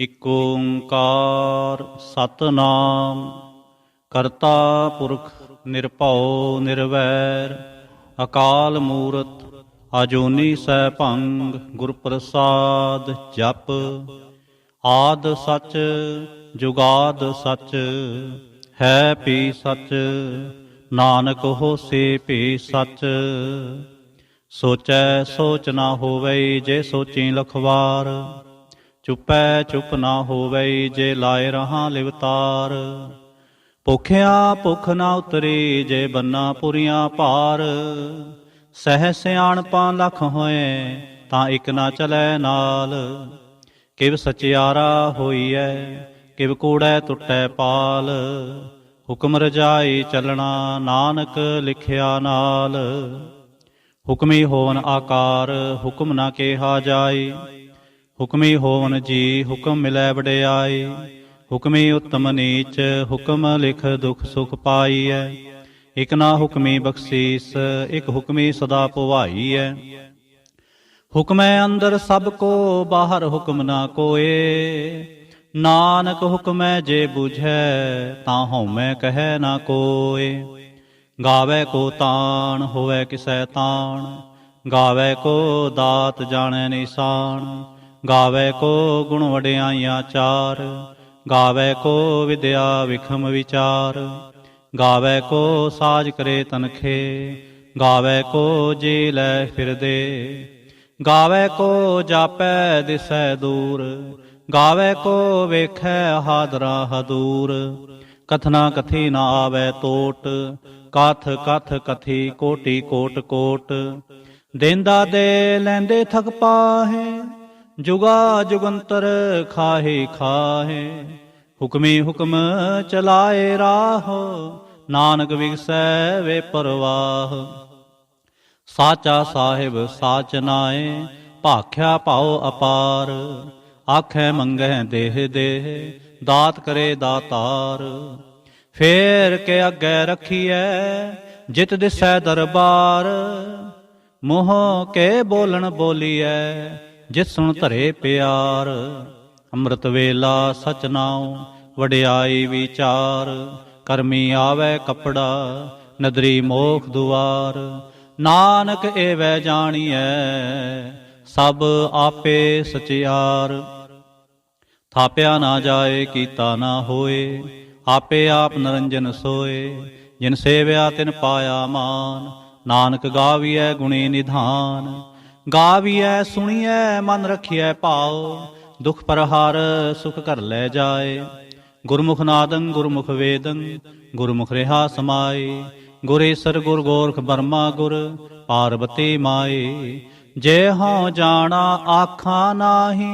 ਇਕ ਓੰਕਾਰ ਸਤਿਨਾਮ ਕਰਤਾ ਪੁਰਖ ਨਿਰਭਉ ਨਿਰਵੈਰ ਅਕਾਲ ਮੂਰਤ ਅਜੂਨੀ ਸੈਭੰ ਗੁਰ ਪ੍ਰਸਾਦ ਜਪ। ਆਦ ਸਚ ਜੁਗਾਦ ਸਚ ਹੈ ਭੀ ਸਚ ਨਾਨਕ ਹੋਸੀ ਭੀ ਸਚ। ਸੋਚੈ ਸੋਚ ਨਾ ਹੋਵਈ ਜੇ ਸੋਚੀ ਲਖਵਾਰ ਚੁੱਪੈ ਚੁੱਪ ਨਾ ਹੋਵਈ ਜੇ ਲਾਏ ਰਹਾ ਲਿਵਤਾਰ। ਭੁਖਿਆ ਭੁਖ ਨਾ ਉਤਰੀ ਜੇ ਬੰਨਾ ਪੁਰੀਆਂ ਭਾਰ। ਸਹਿ ਸਿਆਣਪਾਂ ਲੱਖ ਹੋਏ ਤਾਂ ਇੱਕ ਨਾ ਚਲੈ ਨਾਲ। ਕਿਵ ਸਚਿਆਰਾ ਹੋਈਐ ਕਿਵ ਕੂੜੈ ਟੁੱਟੈ ਪਾਲ। ਹੁਕਮ ਰਜਾਈ ਚੱਲਣਾ ਨਾਨਕ ਲਿਖਿਆ ਨਾਲ। ਹੁਕਮੀ ਹੋਵਨ ਆਕਾਰ ਹੁਕਮ ਨਾ ਕਿਹਾ ਜਾਈ। ਹੁਕਮੀ ਹੋਵਨ ਜੀ ਹੁਕਮ ਮਿਲੈ ਵਡਿਆਈ। ਹੁਕਮੀ ਉਤਮ ਨੀਚ ਹੁਕਮ ਲਿਖ ਦੁਖ ਸੁਖ ਪਾਈਐ। ਇਕ ਨਾ ਹੁਕਮੀ ਬਖਸ਼ੀਸ ਇਕ ਹੁਕਮੀ ਸਦਾ ਭੁਵਾਈਐ। ਹੁਕਮੈ ਅੰਦਰ ਸਭ ਕੋ ਬਾਹਰ ਹੁਕਮ ਨਾ ਕੋਏ। ਨਾਨਕ ਹੁਕਮੈ ਜੇ ਬੁਝੈ ਤਾਂ ਹਉਮੈ ਕਹੈ ਨਾ ਕੋਏ। ਗਾਵੈ ਕੋ ਤਾਣ ਹੋਵੈ ਕਿਸੈ ਤਾਣ ਗਾਵੈ ਕੋ ਦਾਤ ਜਾਣੈ ਨਿਸ਼ਾਨ। ਗਾਵੈ ਕੋ ਗੁਣ ਵਡਿਆਈਆਂ ਚਾਰ ਗਾਵੈ ਕੋ ਵਿਦਿਆ ਵਿਖਮ ਵਿਚਾਰ। ਗਾਵੈ ਕੋ ਸਾਜ ਕਰੇ ਤਨਖੇ ਗਾਵੈ ਕੋ ਜੀ ਲੈ ਫਿਰਦੇ। ਗਾਵੈ ਕੋ ਜਾਪੈ ਦਿਸੈ ਦੂਰ ਗਾਵੈ ਕੋ ਵੇਖੈ ਹਾਦਰਾ ਹਦੂਰ। ਕਥਨਾ ਕਥੀ ਨਾ ਆਵੈ ਤੋਟ ਕਥ ਕਥ ਕਥੀ ਕੋਟੀ ਕੋਟ ਕੋਟ। ਦੇਂਦਾ ਦੇ ਲੈਂਦੇ ਥਕ ਪਾਹੇ ਜੁਗਾ ਜੁਗੰਤਰ ਖਾਹੇ ਖਾਹੇ। ਹੁਕਮੀ ਹੁਕਮ ਚਲਾਏ ਰਾਹ ਨਾਨਕ ਵਿਗਸੈ ਵੇ ਪਰਵਾਹ। ਸਾਚਾ ਸਾਹਿਬ ਸਾਚ ਨਾਏ ਭਾਖਿਆ ਭਾਉ ਅਪਾਰ। ਆਖੈ ਮੰਗੈ ਦੇਹ ਦੇਹ ਦਾਤ ਕਰੇ ਦਾਤਾਰ। ਫੇਰ ਕੇ ਅੱਗੇ ਰਖੀਐ ਜਿਤ ਦਿਸੈ ਦਰਬਾਰ। ਮੂੰਹ ਕੇ ਬੋਲਣ ਬੋਲੀਐ ਜਿਤ ਸੁਣ ਧਰੇ ਪਿਆਰ। ਅੰਮ੍ਰਿਤ ਵੇਲਾ ਸਚ ਨਾਉ ਵਡਿਆਈ ਵਿਚਾਰ। ਕਰਮੀ ਆਵੈ ਕਪੜਾ ਨਦਰੀ ਮੋਖ ਦੁਆਰ। ਨਾਨਕ ਏਵੈ ਜਾਣੀਐ ਸਭ ਆਪੇ ਸਚਿਆਰ। ਥਾਪਿਆ ਨਾ ਜਾਏ ਕੀਤਾ ਨਾ ਹੋਏ ਆਪੇ ਆਪ ਨਰੰਜਨ ਸੋਏ। ਜਿਨ ਸੇਵਿਆ ਤਿਨ ਪਾਇਆ ਮਾਨ ਨਾਨਕ ਗਾਵੀਐ ਗੁਣੀ ਨਿਧਾਨ। ਗਾਵੀਐ ਸੁਣੀਐ ਮਨ ਰਖੀਐ ਭਾਉ ਦੁਖ ਪਰਹਾਰ ਸੁਖ ਘਰ ਲੈ ਜਾਏ। ਗੁਰਮੁਖ ਨਾਦੰ ਗੁਰਮੁਖ ਵੇਦੰ ਗੁਰਮੁਖ ਰਿਹਾ ਸਮਾਏ। ਗੁਰ ਈਸਰ ਗੁਰ ਗੋਰਖ ਬਰਮਾ ਗੁਰ ਪਾਰਬਤੀ ਮਾਏ। ਜੇ ਹਉ ਜਾਣਾ ਆਖਾਂ ਨਾਹੀ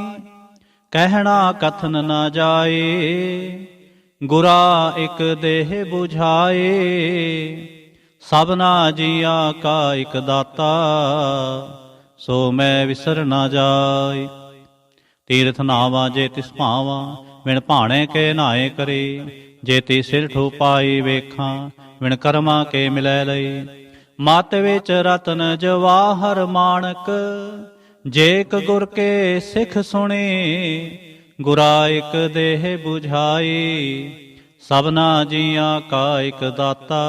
ਕਹਿਣਾ ਕਥਨ ਨਾ ਜਾਏ। ਗੁਰਾ ਇਕ ਦੇਹ 부ਝਾਏ ਸਭਨਾ ਜੀਆਂ ਕਾ ਇਕ ਦਾਤਾ। ਸੋ ਮੈਂ ਵਿਸਰ ਨਾ ਜਾਏ। ਤੀਰਥ ਨਾਵਾਂ ਜੇ ਤਿਸ ਭਾਵਾਂ ਵਿਣ ਭਾਣੇ ਕੇ ਨਾਏ ਕਰੇ। ਜੇ ਤੀ ਸਿਰ ਠੂ ਪਾਈ ਵੇਖਾਂ ਵਿਣ ਕਰਮਾਂ ਕੇ ਮਿਲੈ ਲਈ। ਮਤ ਵਿੱਚ ਰਤਨ ਜਵਾਹਰ ਮਾਣਕ ਜੇ ਇਕ ਗੁਰ ਕੇ ਸਿੱਖ ਸੁਣੇ। ਗੁਰਾ ਇਕ ਦੇਹ 부ਝਾਈ ਸਭਨਾ ਜੀਆਂ ਕਾ ਇਕ ਦਾਤਾ।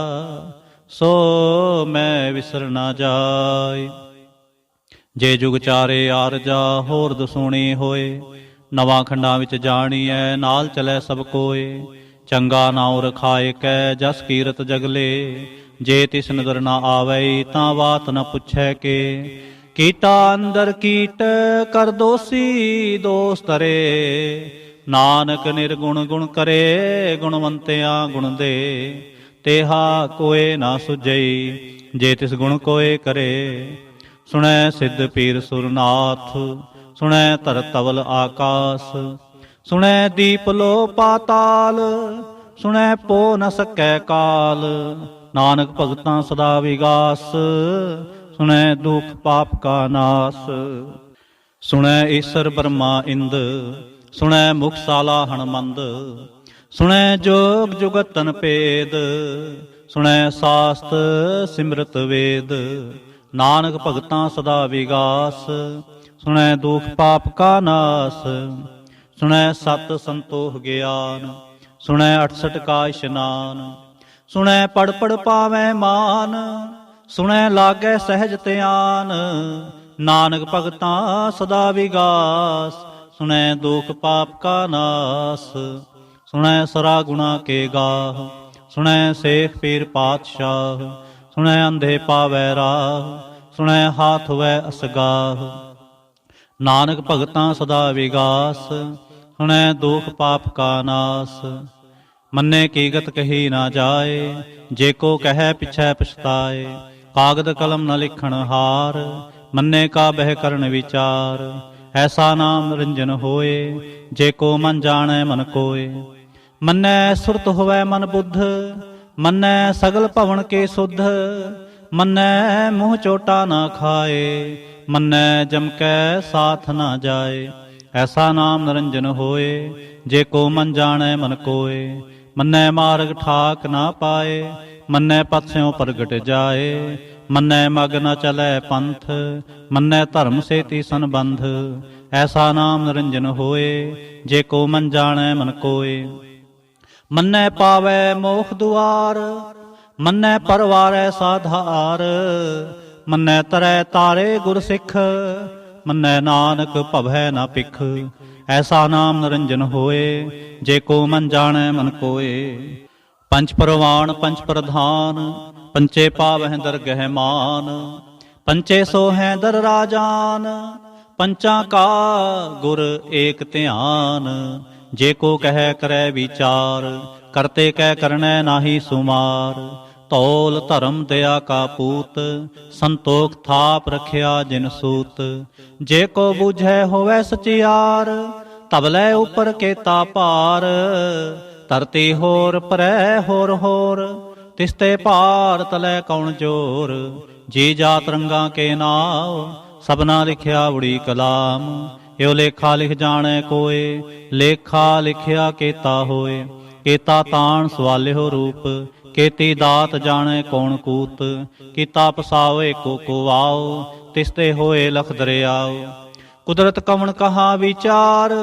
ਸੋ ਮੈਂ ਵਿਸਰ ਨਾ ਜਾਏ। ਜੇ ਜੁਗ ਚਾਰੇ ਆਰਜਾ ਹੋਰ ਦਸੂਣੀ ਹੋਏ। ਨਵਾਂ ਖੰਡਾਂ ਵਿੱਚ ਜਾਣੀਐ ਨਾਲ ਚਲੈ ਸਭ ਕੋਏ। ਚੰਗਾ ਨਾਉ ਰਖਾਏ ਕੈ ਜਸ ਕੀਰਤ ਜਗਲੇ। ਜੇ ਤਿਸ ਨਦਰ ਨਾ ਆਵਈ ਤਾਂ ਬਾਤ ਨ ਪੁੱਛੈ ਕੇ। ਕੀਟਾ ਅੰਦਰ ਕੀਟ ਕਰ ਦੋਸੀ ਦੋਸ ਤਰੇ। ਨਾਨਕ ਨਿਰਗੁਣ ਗੁਣ ਕਰੇ ਗੁਣਵੰਤਿਆਂ ਗੁਣ ਦੇ। ਤੇਹਾ ਕੋਏ ਨਾ ਸੁਝਈ ਜੇ ਤਿਸ ਗੁਣ ਕੋਏ ਕਰੇ। ਸੁਣੈ ਸਿੱਧ ਪੀਰ ਸੁਰਨਾਥ ਸੁਣੈ ਧਰ ਤਵਲ ਆਕਾਸ। ਸੁਣੈ ਦੀਪ ਲੋ ਪਾਤਾਲ ਸੁਣੈ ਪੋ ਨ ਸਕੈ ਕਾਲ। ਨਾਨਕ ਭਗਤਾਂ ਸਦਾ ਵਿਗਾਸ ਸੁਣੈ ਦੁਖ ਪਾਪ ਕਾ ਨਾਸ। ਸੁਣੈ ਈਸਰ ਬਰਮਾ ਇੰਦ ਸੁਣੈ ਮੁਖਸ਼ਾਲਾ ਹਣਮੰਦ। ਸੁਣੈ ਜੋਗ ਜੁਗਤਨ ਭੇਦ ਸੁਣੈ ਸਾਸਤ ਸਿਮਰਤ ਵੇਦ। ਨਾਨਕ ਭਗਤਾਂ ਸਦਾ ਵਿਗਾਸ ਸੁਣੈ ਦੁਖ ਪਾਪ ਕਾ ਨਾਸ। ਸੁਣੈ ਸਤ ਸੰਤੋਖ ਗਿਆਨ, ਸੁਣੈ 68 ਕਾ ਇਸ਼ਨਾਨ। ਸੁਣੈ ਪੜ ਪੜ ਪਾਵੈ ਮਾਨ, ਸੁਣੈ ਲਾਗੈ ਸਹਿਜ ਧਿਆਨ। ਨਾਨਕ ਭਗਤਾਂ ਸਦਾ ਵਿਗਾਸ, ਸੁਣੈ ਦੁਖ ਪਾਪ ਕਾ ਨਾਸ। ਸੁਣੈ ਸਰਾ ਗੁਣਾ ਕੇ ਗਾਹ, ਸੁਣੈ ਸੇਖ ਪੀਰ ਪਾਤਸ਼ਾਹ। ਸੁਣੈ ਅੰਧੇ ਪਾਵੈ ਰਾਹ, ਸੁਣੈ ਹਾਥ ਵੈ ਅਸਗਾਹ। ਨਾਨਕ ਭਗਤਾਂ ਸਦਾ ਵਿਗਾਸ, ਸੁਣੈ ਦੁਖ ਪਾਪ ਕਾ ਨਾਸ। ਮੰਨੇ ਕੀ ਗਤ ਕਹੀ ਨਾ ਜਾਏ, ਜੇ ਕੋ ਕਹੈ ਪਿਛੈ ਪਛਤਾਏ। ਕਾਗਦ ਕਲਮ ਨ ਲਿਖਣ ਹਾਰ, ਮੰਨੇ ਕਾ ਬਹਿ ਕਰਨ ਵਿਚਾਰ। ਐਸਾ ਨਾਮ ਨਿਰੰਜਨ ਹੋਏ, ਜੇ ਕੋ ਮਨ ਜਾਣੈ ਮਨ ਕੋਏ। ਮੰਨੈ ਸੁਰਤ ਹੋਵੈ ਮਨ ਬੁੱਧ, ਮੰਨੈ ਸਗਲ ਭਵਨ ਕੇ ਸੁਧ। ਮੰਨੈ ਮੂੰਹ ਚੋਟਾ ਨਾ ਖਾਏ, ਮੰਨੈ ਜਮ ਕੈ ਸਾਥ ਨਾ ਜਾਏ। ਐਸਾ ਨਾਮ ਨਿਰੰਜਨ ਹੋਏ, ਜੇ ਕੋ ਮਨ ਜਾਣੈ ਮਨ ਕੋਏ। ਮੰਨੈ ਮਾਰਗ ਠਾਕ ਨਾ ਪਾਏ, ਮੰਨੈ ਪਥਿਓਂ ਪ੍ਰਗਟ ਜਾਏ। ਮੰਨੈ ਮਗ ਨ ਚਲੈ ਪੰਥ, ਮੰਨੈ ਧਰਮ ਸੇਤੀ ਸੰਬੰਧ। ਐਸਾ ਨਾਮ ਨਿਰੰਜਨ ਹੋਏ, ਜੇ ਕੋ ਮਨ ਜਾਣੈ ਮਨ ਕੋਏ। ਮੰਨੈ ਪਾਵੈ ਮੋਖ ਦੁਆਰ, ਮੰਨੈ ਪਰਵਾਰੈ ਸਾਧਾਰ। ਮੰਨੈ ਤਰੈ ਤਾਰੇ ਗੁਰ ਸਿੱਖ, ਮੰਨੈ ਨਾਨਕ ਭਵੈ ਨਾ ਪਿਖ। ਐਸਾ ਨਾਮ ਨਿਰੰਜਨ ਹੋਏ, ਜੇ ਕੋ ਮਨ ਜਾਣੈ ਮਨ ਕੋਏ। ਪੰਚ ਪਰਵਾਣ ਪੰਚ ਪ੍ਰਧਾਨ, ਪੰਚੇ ਪਾਵਹਿ ਦਰਗਹਿ ਮਾਨ। ਪੰਚੇ ਸੋਹੈ ਦਰ ਰਾਜਾਨ, ਪੰਚਾਂ ਕਾ ਗੁਰ ਏਕ ਧਿਆਨ। ਜੇ ਕੋ ਕਹਿ ਕਰੈ ਵਿਚਾਰ, ਕਰਤੇ ਕੈ ਕਰਨੈ ਨਾਹੀ ਸੁਮਾਰ। ਧੌਲ ਧਰਮ ਦਇਆ ਕਾ ਪੂਤ, ਸੰਤੋਖ ਥਾਪ ਰਖਿਆ ਜਿਨ ਸੂਤ। ਜੇ ਕੋ ਬੁਝੈ ਹੋਵੈ ਸਚਿਆਰ, ਤਬਲੇ ਉਪਰ ਕੇਤਾ ਭਾਰ। ਧਰਤੀ ਹੋਰ ਪਰੈ ਹੋਰ ਹੋਰ, ਤਿਸਤੇ ਭਾਰ ਤਲੈ ਕੌਣ ਜੋਰ। ਜੀ ਜਾਤ ਰੰਗਾਂ ਕੇ ਨਾਉ, ਸਭਨਾ ਲਿਖਿਆ ਉੜੀ ਕਲਾਮ। ਏਉ ਲੇਖਾ ਲਿਖ ਜਾਣੈ ਕੋਏ, ਲੇਖਾ ਲਿਖਿਆ ਕੇਤਾ ਹੋਏ। ਕੇਤਾ ਤਾਣ ਸਵਾਲਿਓ ਰੂਪ, ਕੀਤੀ ਦਾਤ ਜਾਣੈ ਕੌਣ ਕੂਤ। ਕੀਤਾ ਪਸਾਵੇ ਕੋ ਕੋ ਆਓ, ਤਿਸਤੇ ਹੋਏ ਲਖ ਦਰਿਆਓ। ਕੁਦਰਤ ਕਵਣ ਕਹਾ ਵਿਚਾਰ,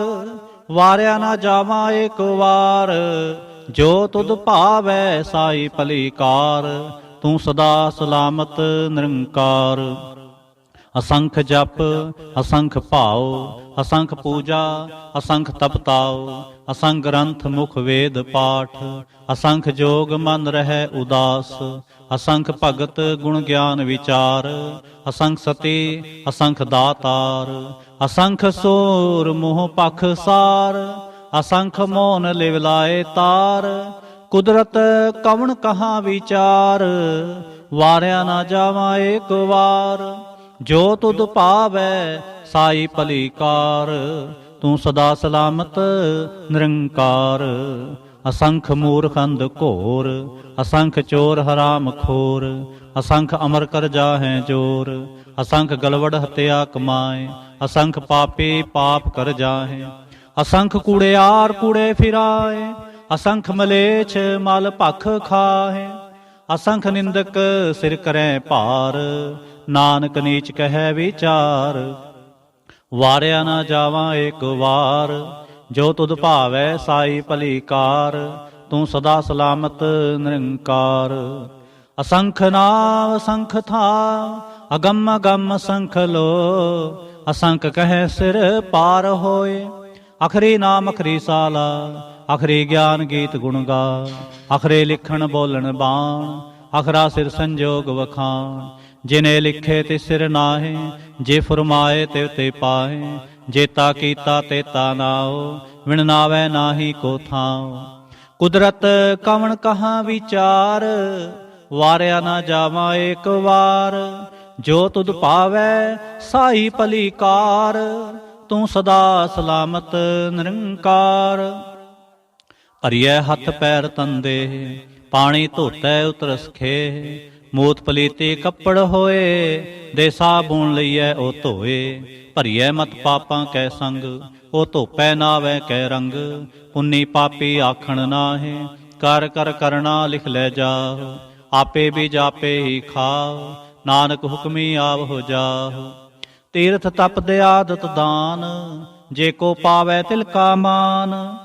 ਵਾਰਿਆ ਨਾ ਜਾਵਾਂ ਏਕ ਵਾਰ। ਜੋ ਤੁਧ ਭਾਵੈ ਸਾਈ ਭਲੀ ਕਾਰ, ਤੂੰ ਸਦਾ ਸਲਾਮਤ ਨਿਰੰਕਾਰ। ਅਸੰਖ ਜਪ ਅਸੰਖ ਭਾਉ, ਅਸੰਖ ਪੂਜਾ ਅਸੰਖ ਤਪਤਾਉ। ਅਸੰਖ ਗ੍ਰੰਥ ਮੁਖ ਵੇਦ ਪਾਠ, ਅਸੰਖ ਜੋਗ ਮਨ ਰਹਿ ਉਦਾਸ। ਅਸੰਖ ਭਗਤ ਗੁਣ ਗਿਆਨ ਵਿਚਾਰ, ਅਸੰਖ ਸਤੀ ਅਸੰਖ ਦਾਤਾਰ। ਅਸੰਖ ਸੂਰ ਮੋਹ ਪਖ ਸਾਰ, ਅਸੰਖ ਮੋਨ ਲਿਵ ਲਾਏ ਤਾਰ। ਕੁਦਰਤ ਕਵਣ ਕਹਾ ਵਿਚਾਰ, ਵਾਰਿਆ ਨਾ ਜਾਵਾਂ ਏਕ ਵਾਰ। ਜੋ ਤੁਧ ਭਾਵੈ ਸਾਈ ਭਲੀ ਕਾਰ, ਤੂੰ ਸਦਾ ਸਲਾਮਤ ਨਿਰੰਕਾਰ। ਅਸੰਖ ਮੂਰਖ ਅੰਧ ਘੋਰ, ਅਸੰਖ ਚੋਰ ਹਰਾਮ ਖੋਰ। ਅਸੰਖ ਅਮਰ ਕਰ ਜਾਹੈ ਜੋਰ, ਅਸੰਖ ਗਲਵੜ ਹਤਿਆ ਕਮਾਏ। ਅਸੰਖ ਪਾਪੀ ਪਾਪ ਕਰ ਜਾਹੈ, ਅਸੰਖ ਕੂੜਿਆਰ ਕੂੜੇ ਫਿਰਾਏ। ਅਸੰਖ ਮਲੇਛ ਮਲ ਭਖ ਖਾਹੇ, ਅਸੰਖ ਨਿੰਦਕ ਸਿਰ ਕਰੈ ਭਾਰ। ਨਾਨਕ ਨੀਚ ਕਹਿ ਵਿਚਾਰ, ਵਾਰਿਆ ਨਾ ਜਾਵਾਂ ਏਕ ਵਾਰ। ਜੋ ਤੁਧ ਭਾਵੈ ਸਾਈ ਭਲੀ ਕਾਰ, ਤੂੰ ਸਦਾ ਸਲਾਮਤ ਨਿਰੰਕਾਰ। ਅਸੰਖ ਨਾਮ ਅਸੰਖ ਥਾ, ਅਗੰਮ ਅਗੰਮ ਅਸੰਖ ਲੋ। ਅਸੰਖ ਕਹਿ ਸਿਰ ਪਾਰ ਹੋਏ, ਅਖਰੀ ਨਾਮ ਅਖਰੀ ਸਾਲਾ। ਅਖਰੀ ਗਿਆਨ ਗੀਤ ਗੁਣ ਗਾ, ਅਖਰੇ ਲਿਖਣ ਬੋਲਣ ਬਾਣ। ਅਖਰਾ ਸਿਰ ਸੰਜੋਗ ਵਖਾਣ, ਜਿਨੇ ਲਿਖੇ ਤੇ ਸਿਰ ਨਾਹੇ। ਜੇ ਫਰਮਾਏ ਤਿਵ ਤੇ ਪਾਹੇ, ਜੇਤਾ ਕੀਤਾ ਤੇਤਾ ਨਾਉ। ਵਿਣ ਨਾਵੈ ਨਾਹੀ ਕੋ ਥਾਉ। ਕੁਦਰਤ ਕਵਣ ਕਹਾ ਵਿਚਾਰ, ਵਾਰਿਆ ਨਾ ਜਾਵਾਂ ਏਕ ਵਾਰ। ਜੋ ਤੁਧ ਭਾਵੈ ਸਾਈ ਭਲੀ ਕਾਰ, ਤੂੰ ਸਦਾ ਸਲਾਮਤ ਨਿਰੰਕਾਰ। ਭਰੀਐ ਹੱਥ ਪੈਰ ਤੰਦੇ, ਪਾਣੀ ਧੋਤੈ ਉਤਰਸ ਖੇ। ਮੂਤ ਪਲੀਤੀ ਕੱਪੜ ਹੋਏ, ਦੇ ਸਾਬੂਨ ਲਈਐ ਉਹ ਧੋਏ। ਭਰੀਐ ਮਤ ਪਾਪਾਂ ਕੈ ਸੰਗ, ਉਹ ਧੋਪੈ ਨਾਵੈ ਕੈ ਰੰਗ। ਪੁੰਨੀ ਪਾਪੀ ਆਖਣ ਨਾਹੇ, ਕਰ ਕਰ ਕਰਣਾ ਲਿਖ ਲੈ ਜਾਹੁ। ਆਪੇ ਵੀ ਜਾਪੇ ਹੀ ਖਾਉ, ਨਾਨਕ ਹੁਕਮੀ ਆਵ ਹੋ ਜਾਹੁ। ਤੀਰਥ ਤਪ ਦੇ ਆਦਤ ਦਾਨ, ਜੇ ਕੋ ਪਾਵੈ ਤਿਲ ਕਾ ਮਾਨ।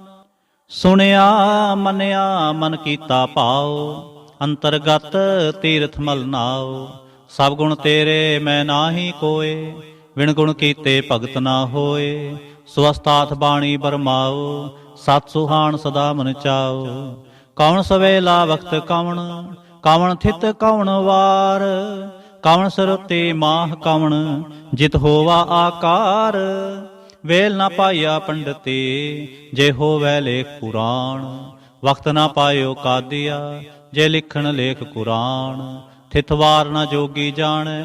ਸੁਣਿਆ ਮੰਨਿਆ ਮਨ ਕੀਤਾ ਭਾਉ, ਅੰਤਰਗਤ ਤੀਰਥ ਮਲ ਨਾਉ। ਸਭ ਗੁਣ ਤੇਰੇ ਮੈਂ ਨਾਹੀ ਕੋਏ, ਵਿਣ ਗੁਣ ਕੀਤੇ ਭਗਤ ਨਾ ਹੋਏ। ਸਵਸਤਾਥ ਬਾਣੀ ਬਰਮਾਉ, ਸਤ ਸੁਹਾਣ ਸਦਾ ਮਨ ਚਾਉ। ਕੌਣ ਸਵੇਲਾ ਵਖਤ ਕਵਣ, ਕਵਣ ਥਿਤ ਕਵਣ ਵਾਰ। ਕਵਣ ਸਰੁਤੇ ਮਾਹ ਕਵਣ, ਜਿਤ ਹੋਵਾ ਆਕਾਰ। ਵੇਲ ਨਾ ਪਾਇਆ ਪੰਡਤੇ, ਜੇ ਹੋਵੈ ਲੇਖ ਪੁਰਾਣ। ਵਕਤ ਨਾ ਪਾਇਓ ਕਾਦੀਆ, ਜੇ ਲਿਖਣ ਲੇਖ ਕੁਰਾਨ। ਥਿਤ ਵਾਰ ਨਾ ਜੋਗੀ ਜਾਣੈ,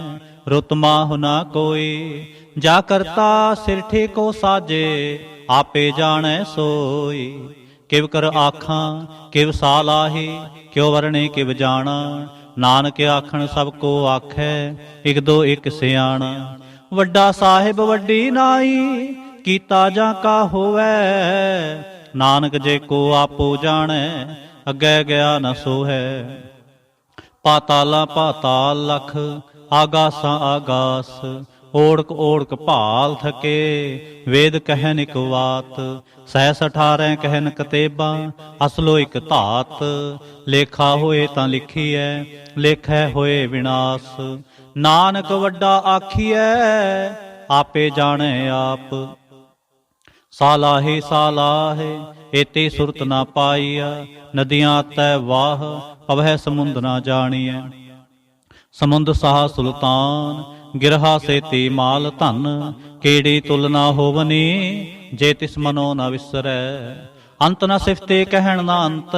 ਰੁਤ ਮਾਹੁ ਨਾ ਕੋਈ। ਜਾ ਕਰਤਾ ਸਿਰ ਠੇਕੋ ਸਾਜੇ, ਆਪੇ ਜਾਣੈ ਸੋਈ। ਕਿਵ ਕਰ ਆਖਾਂ ਕਿਵ ਸਾਲਾਹੀ, ਕਿਉ ਵਰਣੇ ਕਿਵ ਜਾਣਾ। ਨਾਨਕ ਆਖਣ ਸਭ ਕੋ ਆਖੈ, ਇਕ ਦੋ ਇਕ ਸਿਆਣਾ। ਵੱਡਾ ਸਾਹਿਬ ਵੱਡੀ ਨਾਈ, ਕੀਤਾ ਜਾਂ ਕਾ ਹੋਵੈ। ਨਾਨਕ ਜੇ ਕੋ ਆਪੋ ਜਾਣੈ, ਅੱਗੇ ਗਿਆ ਨ ਸੋਹੈ। ਪਾਤਾਲਾ ਪਾਤਾਲ ਲਖ, ਆਗਾਸਾਂ ਆਗਾਸ। ਓੜਕ ਓੜਕ ਭਾਲ ਥਕੇ, ਵੇਦ ਕਹਿਨ ਇਕ ਵਾਤ। ਸਹਿਸ 18 ਕਹਿਨ ਕਤੇਬਾਂ, ਅਸਲੋ ਇਕ ਧਾਤ। ਲੇਖਾ ਹੋਏ ਤਾਂ ਲਿਖੀਐ, ਲੇਖੈ ਹੋਏ ਵਿਨਾਸ਼। ਨਾਨਕ ਵੱਡਾ ਆਖੀਐ, ਆਪੇ ਜਾਣੈ ਆਪ। ਸਾਲਾਹੇ ਸਾਲਾਹੇ, ਏਤੀ ਸੁਰਤ ਨਾ ਪਾਈਆ। ਨਦੀਆਂ ਤੈ ਵਾਹ, ਪਵਹਿ ਸਮੁੰਦ ਨਾ ਜਾਣੀਐ। ਸਮੁੰਦ ਸਾਹ ਸੁਲਤਾਨ, ਗਿਰਹਾ ਸੇਤੀ ਮਾਲ ਧਨ। ਕੀੜੀ ਤੁਲ ਨਾ ਹੋਵਨੀ, ਜੇ ਤਿਸ ਮਨੋ ਨਾ ਵਿਸਰੈ। ਅੰਤ ਨਾ ਸਿਫਤੇ ਕਹਿਣ ਨਾ ਅੰਤ,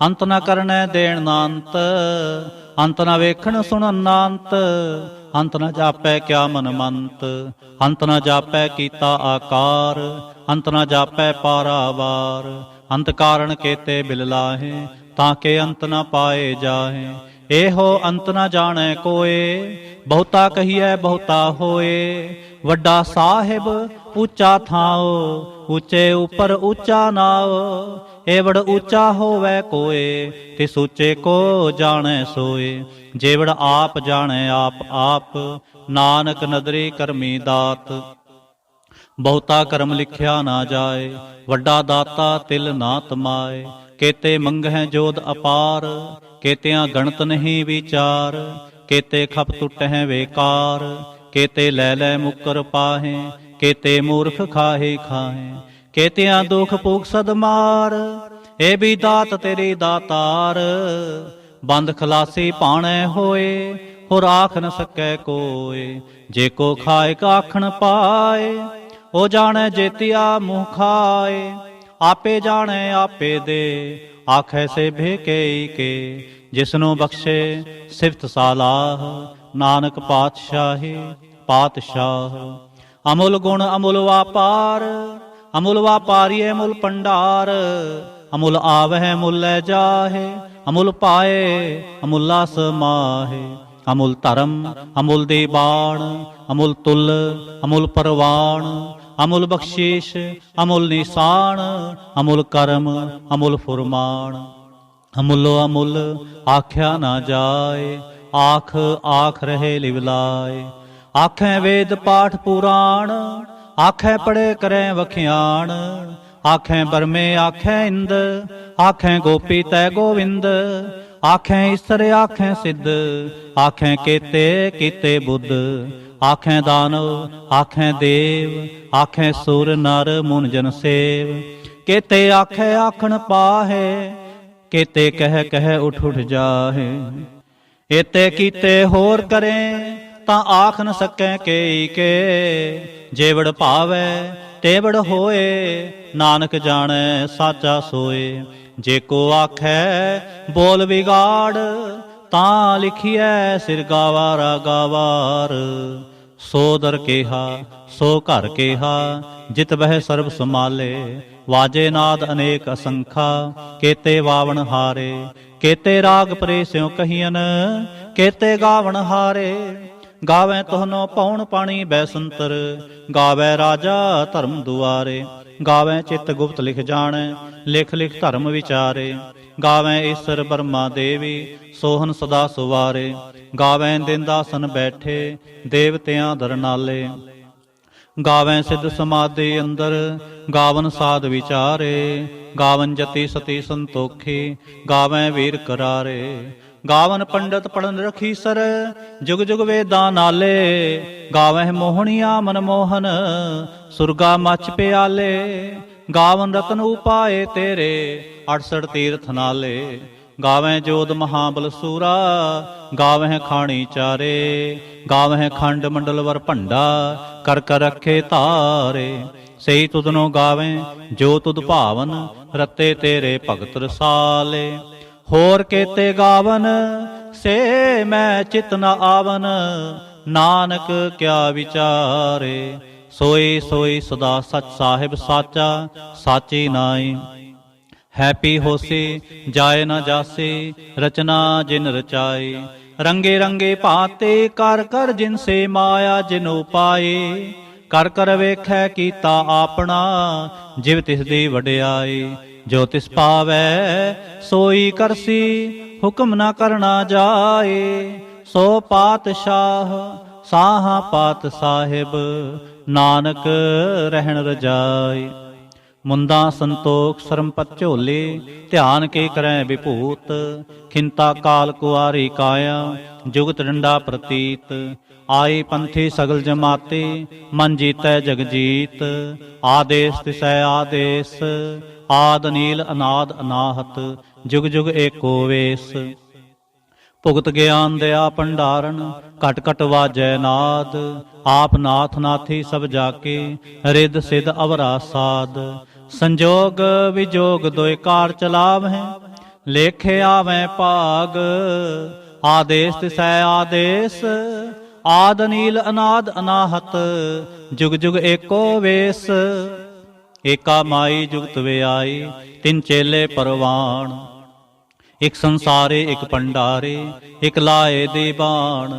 ਅੰਤ ਨਾ ਕਰਨੈ ਦੇਣ ਨਾ ਅੰਤ। ਅੰਤ ਨਾ ਵੇਖਣ ਸੁਣਨ ਨਾ ਅੰਤ, ਅੰਤ ਨਾ ਜਾਪੈ ਕਿਆ ਮਨ ਮੰਤ। ਅੰਤ ਨਾ ਜਾਪੈ ਕੀਤਾ ਆਕਾਰ, ਅੰਤ ਨਾ ਜਾਪੈ ਪਾਰਾਵਾਰ। ਅੰਤ ਕਾਰਨ ਕੇਤੇ ਬਿਲ ਲਾਹੇ, ਤਾਂ ਕੇ ਅੰਤ ਨਾ ਪਾਏ ਜਾਹੇ। ਇਹੋ ਅੰਤ ਨਾ ਜਾਣੈ ਕੋਏ, ਬਹੁਤਾ ਕਹੀਐ ਬਹੁਤਾ ਹੋਏ। ਵੱਡਾ ਸਾਹਿਬ ਉੱਚਾ ਥਾਉ, ਉੱਚੇ ਉਪਰ ਉੱਚਾ ਨਾਉ। ਏਵੜ ਉੱਚਾ ਹੋਵੈ ਕੋਏ, ਤਿਸ ਉੱਚੇ ਕੋ ਜਾਣੈ ਸੋਏ। ਜੇਵੜ ਆਪ ਜਾਣੈ ਆਪ ਆਪ, ਨਾਨਕ ਨਦਰੀ ਕਰਮੀ ਦਾਤ। ਬਹੁਤਾ ਕਰਮ ਲਿਖਿਆ ਨਾ ਜਾਏ, ਵੱਡਾ ਦਾਤਾ ਤਿਲ ਨਾ ਤਮਾਏ। ਕੇਤੇ ਮੰਗਹਿ ਜੋਧ ਅਪਾਰ, ਕੇਤਿਆਂ ਗਣਤ ਨਹੀਂ ਵਿਚਾਰ। ਕੇਤੇ ਖਪ ਟੁੱਟਹਿ ਵੇਕਾਰ, ਕੇਤੇ ਲੈ ਲੈ ਮੁਕਰ ਪਾਹੇ। ਕੇਤੇ ਮੂਰਖ ਖਾਹੇ ਖਾਹੇ, ਕੇਤਿਆਂ ਦੁਖ ਭੂਖ ਸਦ ਮਾਰ। ਏ ਵੀ ਦਾਤ ਤੇਰੀ ਦਾਤਾਰ, ਬੰਦ ਖਲਾਸੀ ਭਾਣੈ ਹੋਏ। ਹੋਰ ਆਖ ਨ ਸਕੈ ਕੋਏ, ਜੇ ਕੋ ਖਾਏ ਆਖਣ ਪਾਏ। ਉਹ ਜਾਣੈ ਜੇਤੀਆ ਮੂੰਹ ਖਾਏ, ਆਪੇ ਜਾਣੈ ਆਪੇ ਦੇ। ਆਖੈ ਸੇ ਭੇਕੇ ਕੇ, ਜਿਸਨੂੰ ਬਖਸ਼ੇ ਸਿਫਤ ਸਾਲਾਹ। ਨਾਨਕ ਪਾਤਸ਼ਾਹੀ ਪਾਤਸ਼ਾਹ। ਅਮੁਲ ਗੁਣ ਅਮੁਲ ਵਾਪਾਰ, ਅਮੁਲ ਵਾਪਾਰੀਏ ਮੁਲ ਭੰਡਾਰ। ਅਮੁਲ ਆਵਹਿ ਮੁਲ ਲੈ ਜਾਹੇ, ਅਮੁਲ ਪਾਏ ਅਮੁੱਲਾ ਸਮਾਹੇ। ਅਮੁਲ ਧਰਮ ਅਮੁਲ ਦੇ ਬਾਣ, ਅਮੁਲ ਤੁਲ ਅਮੁਲ ਪਰਵਾਣ। ਅਮੁਲ ਬਖਸ਼ੀਸ਼ ਅਮੁਲ ਨਿਸ਼ਾਨ, ਅਮੁਲ ਕਰਮ ਅਮੁਲ ਫੁਰਮਾਨ। ਅਮੁੱਲੋ ਅਮੁੱਲ ਆਖਿਆ ਨਾ ਜਾਏ, ਆਖ ਆਖ ਰਹੇ ਲਿਵਲਾਏ। ਆਖੈ ਵੇਦ ਪਾਠ ਪੁਰਾਣ, ਆਖੈ ਪੜੇ ਕਰੈ ਵਖਿਆਣ। ਆਖੈ ਬਰਮੇ ਆਖੈ ਇੰਦ, ਆਖੈ ਗੋਪੀ ਤੈ ਗੋਵਿੰਦ। ਆਖੈ ਈਸਰ ਆਖੈ ਸਿੱਧ, ਆਖੈ ਕੇਤੇ ਕੀਤੇ ਬੁੱਧ। ਆਖੈ ਦਾਨਵ ਆਖੈ ਦੇਵ, ਆਖੈ ਸੁਰ ਨਰ ਮੁਨ ਜਨ ਸੇਵ। ਕੇਤੇ ਆਖੈ ਆਖਣ ਪਾਹੇ, ਕੇਤੇ ਕਹਿ ਕਹਿ ਉਠ ਉਠ ਜਾਹੇ। ਏਤੇ ਕੀਤੇ ਹੋਰ ਕਰੇ, ਤਾਂ ਆਖ ਨ ਸਕੈ ਕੇਈ ਕੇ। ਜੇਵੜ ਭਾਵੈ ਤੇਵੜ ਹੋਏ, ਨਾਨਕ ਜਾਣੈ ਸਾਚਾ ਸੋਏ। ਜੇ ਕੋ ਆਖੈ ਬੋਲ ਵਿਗਾੜ, ਤਾਂ ਲਿਖੀਐ ਸਿਰ ਗਾਵਾਰਾ ਗਾਵਾਰ। ਸੋ ਦਰ ਕੇਹਾ ਸੋ ਘਰ ਕੇਹਾ, ਜਿਤ ਬਹਿ ਸਰਬ ਸਮਾਲੇ। ਵਾਜੇ ਨਾਦ ਅਨੇਕ ਅਸੰਖਾ, ਕੇਤੇ ਵਾਵਣ ਹਾਰੇ। ਕੇਤੇ ਰਾਗ ਪਰੇ ਸਿਉ ਕਹੀਨ, ਕੇਤੇ ਗਾਵਣ ਹਾਰੇ। ਗਾਵੈ ਤੋਹਨੋ ਪਉਣ ਪਾਣੀ ਬੈਸੰਤਰ, ਗਾਵੈ ਰਾਜਾ ਧਰਮ ਦੁਆਰੇ। ਗਾਵੈ ਚਿਤ ਗੁਪਤ ਲਿਖ ਜਾਣੈ, ਲਿਖ ਲਿਖ ਧਰਮ ਵਿਚਾਰੇ। ਗਾਵੈ ਈਸਰ ਬਰਮਾ ਦੇਵੀ, ਸੋਹਨ ਸਦਾ ਸੁਵਾਰੇ। ਗਾਵੈ ਦਿਨ ਦਾਸਨ ਬੈਠੇ, ਦੇਵਤਿਆਂ ਦਰਨਾਲੇ। ਗਾਵੈ ਸਿੱਧ ਸਮਾਧੀ ਅੰਦਰ, ਗਾਵਨ ਸਾਧ ਵਿਚਾਰੇ। ਗਾਵਨ ਜਤੀ ਸਤੀ ਸੰਤੋਖੀ, ਗਾਵੈ ਵੀਰ ਕਰਾਰੇ। ਗਾਵਨ ਪੰਡਤ ਪੜਨ ਰਖੀ ਸਰ, ਜੁਗ ਜੁਗ ਵੇਦਾਂ ਨਾਲੇ। ਗਾਵਹਿ ਮੋਹਣੀਆ ਮਨਮੋਹਨ, ਸੁਰਗਾ ਮਚ ਪਿਆਲੇ। ਗਾਵਨ ਰਤਨ ਉਪਾਏ ਤੇਰੇ, 68 ਤੀਰਥ ਨਾਲੇ। ਗਾਵਹਿ ਜੋਧ ਮਹਾਬਲ ਸੂਰਾ, ਗਾਵਹਿ ਖਾਣੀ ਚਾਰੇ। ਗਾਵਹਿ ਖੰਡ ਮੰਡਲ ਵਰ ਭੰਡਾ, ਕਰ ਕਰ ਰਖੇ ਧਾਰੇ। ਸਹੀ ਤੁਧਨੋ ਗਾਵੈ ਜੋ ਤੁਧ ਭਾਵਨ, ਰਤੇ ਤੇਰੇ ਭਗਤ ਰਸਾਲੇ। ਹੋਰ ਕੇਤੇ ਗਾਵਨ ਸੇ ਮੈਂ ਚਿਤ ਨ ਆਵਨ, ਨਾਨਕ ਕਿਆ ਵਿਚਾਰੇ। ਸੋਈ ਸੋਈ ਸਦਾ ਸਚ ਸਾਹਿਬ ਸਾਚਾ, ਸਾਚੀ ਨਾਈ। ਹੈਪੀ ਹੋਸੀ ਜਾਏ ਨ ਜਾਸੀ, ਰਚਨਾ ਜਿਨ ਰਚਾਈ। ਰੰਗੇ ਰੰਗੇ ਭਾਤੇ ਕਰ ਕਰ ਜਿਨ ਸੇ ਮਾਇਆ ਜਿਨ ਉਪਾਏ। ਕਰ ਕਰ ਵੇਖੈ ਕੀਤਾ ਆਪਣਾ, ਜਿਵ ਤਿਸ ਦੀ ਵਡਿਆਈ। ਜੋ ਤਿਸ ਪਾਵੈ ਸੋਈ ਕਰਸੀ, ਹੁਕਮ ਨਾ ਕਰਨਾ ਜਾਏ। ਸੋ ਪਾਤਸ਼ਾਹ ਸਾਹਾ ਪਾਤ ਸਾਹਿਬ, ਨਾਨਕ ਰਹਿਣ ਰਜਾਈ। ਮੁੰਦਾ ਸੰਤੋਖ ਸਰਮਪਤ ਝੋਲੇ, ਧਿਆਨ ਕੇ ਕਰੈ ਵਿਭੂਤ। ਖਿੰਤਾ ਕਾਲ ਕੁਆਰੀ ਕਾਇਆ, ਜੁਗਤ ਡੰਡਾ ਪ੍ਰਤੀਤ। ਆਏ ਪੰਥੀ ਸਗਲ ਜਮਾਤੇ, ਮਨ ਜੀਤੈ ਜਗ ਜੀਤ। ਆਦੇਸ ਤਿਸੈ ਆਦੇਸ, ਆਦ ਨੀਲ ਅਨਾਦ ਅਨਾਹਤ। ਜੁਗ ਜੁਗ ਏਕੋ ਵੇਸ। ਭੁਗਤ ਗਿਆਨ ਦਿਆ ਭੰਡਾਰਨ, ਘਟ ਘਟ ਵਾਜੈ ਨਾਦ। ਆਪ ਨਾਥ ਨਾਥੀ ਸਭ ਜਾਕੇ, ਰਿੱਧ ਸਿੱਧ ਅਵਰਾ ਸਾਧ। ਸੰਜੋਗ ਵਿਜੋਗ ਦੋਇ ਕਾਰ ਚਲਾਵਹਿ, ਲੇਖੇ ਆਵੈ ਭਾਗ। ਆਦੇਸ ਤਿਸੈ ਆਦੇਸ, ਆਦ ਨੀਲ ਅਨਾਦ ਅਨਾਹਤ। ਜੁਗ ਜੁਗ ਏਕੋ ਵੇਸ। ਏਕਾ ਮਾਈ ਜੁਗਤ ਵਿਆਈ, ਤਿੰਨ ਚੇਲੇ ਪਰਵਾਣ। ਇਕ ਸੰਸਾਰੇ ਇਕ ਭੰਡਾਰੇ, ਇਕ ਲਾਏ ਦੇ ਬਾਣ।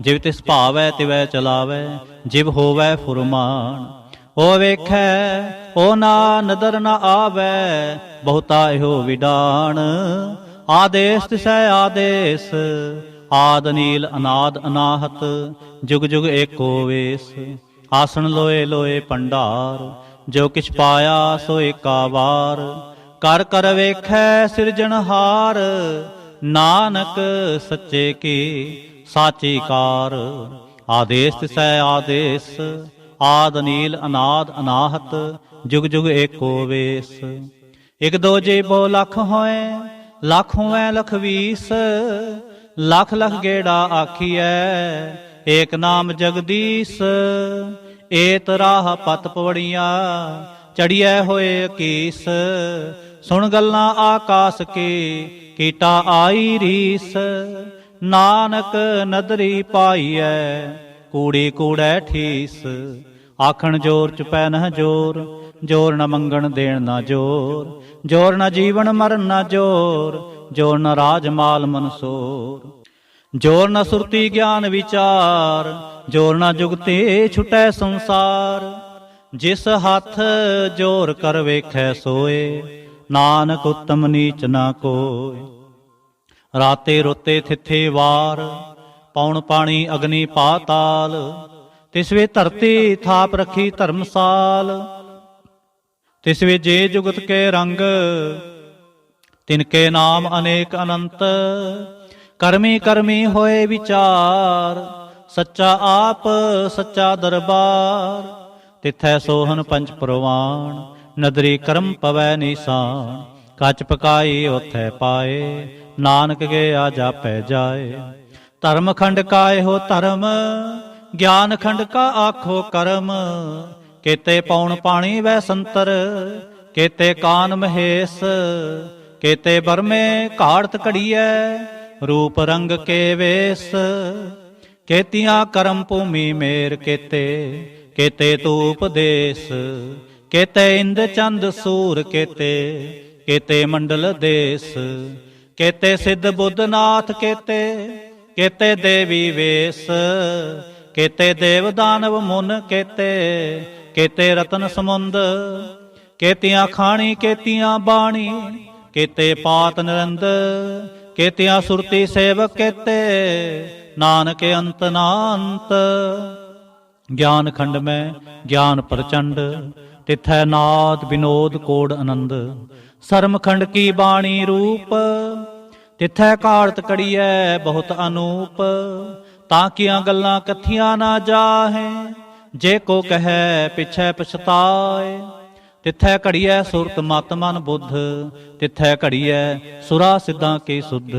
ਜਿਵ ਤਿਸ ਭਾਵੈ ਤਿਵੈ ਚਲਾਵੈ, ਜਿਵ ਹੋਵੈ ਫੁਰਮਾਨ। ਓ ਵੇਖੈ ਓ ਨਾ ਨਦਰ ਨ ਆਵੈ, ਬਹੁਤਾ ਇਹੋ ਵਿਡਾਣ। ਆਦੇਸ ਤਿਸੈ ਆਦੇਸ, ਆਦ ਨੀਲ ਅਨਾਦ ਅਨਾਹਤ। ਜੁਗ ਜੁਗ ਏਕੋ ਵੇਸ। ਆਸਣ ਲੋਏ ਲੋਏ ਭੰਡਾਰ, ਜੋ ਕਿਛ ਪਾਇਆ ਸੋ ਏਕਾ ਵਾਰ। ਕਰ ਕਰ ਵੇਖੈ ਸਿਰਜਣਹਾਰ, ਨਾਨਕ ਸੱਚੇ ਕੀ ਸਾਚੀ ਕਾਰ। ਆਦੇਸ ਤਿਸੈ ਆਦੇਸ, ਆਦ ਨੀਲ ਅਨਾਦ ਅਨਾਹਤ। ਜੁਗ ਜੁਗ ਏਕੋ ਵੇਸ। ਇਕ ਦੋ ਜੀਬੋ ਲੱਖ ਹੋਏ, ਲੱਖ ਹੋਏ ਲਖ ਵੀਸ। ਲੱਖ ਲੱਖ ਗੇੜਾ ਆਖੀਐ, ਏਕ ਨਾਮ ਜਗਦੀਸ਼। ਏਤ ਰਾਹ ਪਤ ਪਵੜੀਆਂ, ਚੜੀਐ ਹੋਏ ਅਕੀਸ। ਸੁਣ ਗੱਲਾਂ ਆਕਾਸ ਕੀ, ਕੀਟਾ ਆਈ ਰੀਸ। ਨਾਨਕ ਨਦਰੀ ਪਾਈਐ, ਕੂੜੀ ਕੂੜੈ ਠੀਸ। ਆਖਣ ਜੋਰ ਚੁਪੈ ਨਹ ਜੋਰ, ਜੋਰ ਨ ਮੰਗਣ ਦੇਣ ਨਾ ਜੋਰ। ਜੋਰ ਨ ਜੀਵਨ ਮਰਨ ਨਾ ਜੋਰ, ਜੋਰ ਨ ਰਾਜ ਮਾਲ ਮਨਸੋਰ। ਜੋਰ ਨ ਸੁਰਤੀ ਗਿਆਨ ਵਿਚਾਰ, ਜੋਰ ਨ ਜੁਗਤੇ ਛੁਟੈ ਸੰਸਾਰ। ਜਿਸ ਹੱਥ ਜੋਰ ਕਰ ਵੇਖੈ ਸੋਏ, ਨਾਨਕ ਉਤਮ ਨੀਚ ਨਾ ਕੋਇ। ਰਾਤੇ ਰੋਤੇ ਥਿੱਥੇ ਵਾਰ, ਪੌਣ ਪਾਣੀ ਅਗਨੀ ਪਾਤਾਲ। ਤਿਸ ਵੇ ਧਰਤੀ ਥਾਪ ਰਖੀ ਧਰਮਸਾਲ। ਤਿਸ ਵੇ ਜੇ ਜੁਗਤ ਕੇ ਰੰਗ, ਤਿਨਕੇ ਨਾਮ ਅਨੇਕ ਅਨੰਤ। ਕਰਮੀ ਕਰਮੀ ਹੋਏ ਵਿਚਾਰ, ਸੱਚਾ ਆਪ ਸੱਚਾ ਦਰਬਾਰ। ਤਿਥੈ ਸੋਹਨ ਪੰਚ ਪ੍ਰਵਾਣ, ਨਦਰੀ ਕਰਮ ਪਵੈ ਨੀਸਾਨ। ਕੱਚ ਪਕਾਈ ਓਥੈ ਪਾਏ, ਨਾਨਕ ਗਿਆ ਜਾਪੈ ਜਾਏ। ਧਰਮ ਖੰਡ ਕਾ ਇਹੋ ਧਰਮ, ਗਿਆਨ ਖੰਡ ਕਾ ਆਖੋ ਕਰਮ। ਕੇਤੇ ਪੌਣ ਪਾਣੀ ਵੈ ਸੰਤਰ, ਕੇਤੇ ਕਾਨ ਮਹੇਸ਼। ਕੇਤੇ ਬਰਮੇ ਘਾੜਤ ਘੜੀਐ, ਰੂਪ ਰੰਗ ਕੇ ਵੇਸ। ਕੇਤੀਆਂ ਕਰਮ ਭੂਮੀ ਮੇਰ ਕੇਤੇ, ਕੇਤੇ ਤੂਪ ਦੇਸ। ਕੇਤੇ ਇੰਦ ਚੰਦ ਸੂਰ ਕੇਤੇ, ਕੇਤੇ ਮੰਡਲ ਦੇਸ। ਕੇਤੇ ਸਿੱਧ ਬੁੱਧ ਨਾਥ ਕੇਤੇ, ਕੇਤੇ ਦੇਵੀ ਵੇਸ। ਕੇਤੇ ਦੇਵ ਦਾਨਵ ਮੁਨ ਕੇਤੇ, ਕੇਤੇ ਰਤਨ ਸਮੁੰਦ। ਕੇਤੀਆਂ ਖਾਣੀ ਕੇਤੀਆਂ ਬਾਣੀ, ਕੇਤੇ ਪਾਤ ਨਿਰੰਦ। ਕੇਤੀਆਂ ਸੁਰਤੀ ਸੇਵਕ ਕੇਤੇ, ਨਾਨਕ ਅੰਤ ਨਾ ਅੰਤ। ਗਿਆਨ ਖੰਡ ਮੈਂ ਗਿਆਨ ਪ੍ਰਚੰਡ, ਤਿਥੈ ਨਾਦ ਵਿਨੋਦ ਕੋੜ ਆਨੰਦ। ਸਰਮ ਖੰਡ ਕੀ ਬਾਣੀ ਰੂਪ, ਤਿਥੈ ਘਾੜਤ ਕੜੀਐ ਬਹੁਤ ਅਨੂਪ। ਤਾਂ ਕੀਆਂ ਗੱਲਾਂ ਕਥੀਆਂ ਨਾ ਜਾਹੇ, ਜੇ ਕੋ ਕਹੈ ਪਿਛੈ ਪਛਤਾਏ। ਤਿਥੈ ਘੜੀਐ ਸੁਰਤ ਮਤ ਮਨ ਬੁੱਧ, ਤਿਥੈ ਘੜੀਐ ਸੁਰਾ ਸਿੱਧਾਂ ਕੀ ਸੁਧ।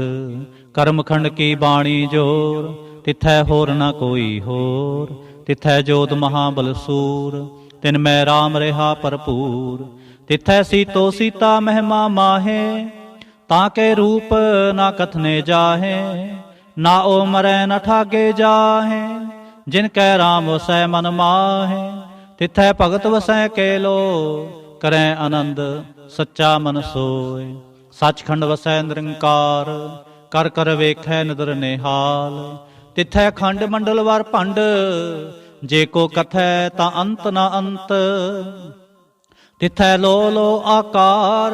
ਕਰਮ ਖੰਡ ਕੀ ਬਾਣੀ ਜੋਰ, ਤਿਥੈ ਹੋਰ ਨਾ ਕੋਈ ਹੋਰ। ਤਿਥੈ ਜੋਤ ਮਹਾਬਲ ਸੂਰ, ਤਿਨ ਮੈਂ ਰਾਮ ਰਿਹਾ ਭਰਪੂਰ। ਤਿਥੈ ਸੀਤੋ ਸੀਤਾ ਮਹਿਮਾ ਮਾਹੇ, ਤਾਂ ਕੇ ਰੂਪ ਨਾ ਕਥਨੇ ਜਾਹੇ। ਨਾ ਓ ਮਰੈ ਨ ਠਾਗੇ ਜਾਹੇ, ਜਿਨ ਕੈ ਰਾਮ ਵਸੈ ਮਨ ਮਾਹੇ। ਤਿਥੈ ਭਗਤ ਵਸੈ ਕੇ ਲੋ, ਕਰੈ ਆਨੰਦ ਸੱਚਾ ਮਨ ਸੋਏ। ਸੱਚਖੰਡ ਵਸੈ ਨਿਰੰਕਾਰ, ਕਰ ਕਰ ਵੇਖੈ ਨਦਰ ਨਿਹਾਲ। ਤਿਥੈ ਖੰਡ ਮੰਡਲ ਵਰ ਭੰਡ, ਜੇ ਕੋ ਕਥੈ ਤਾਂ ਅੰਤ ਨਾ ਅੰਤ। ਤਿਥੈ ਲੋ ਲੋ ਆਕਾਰ,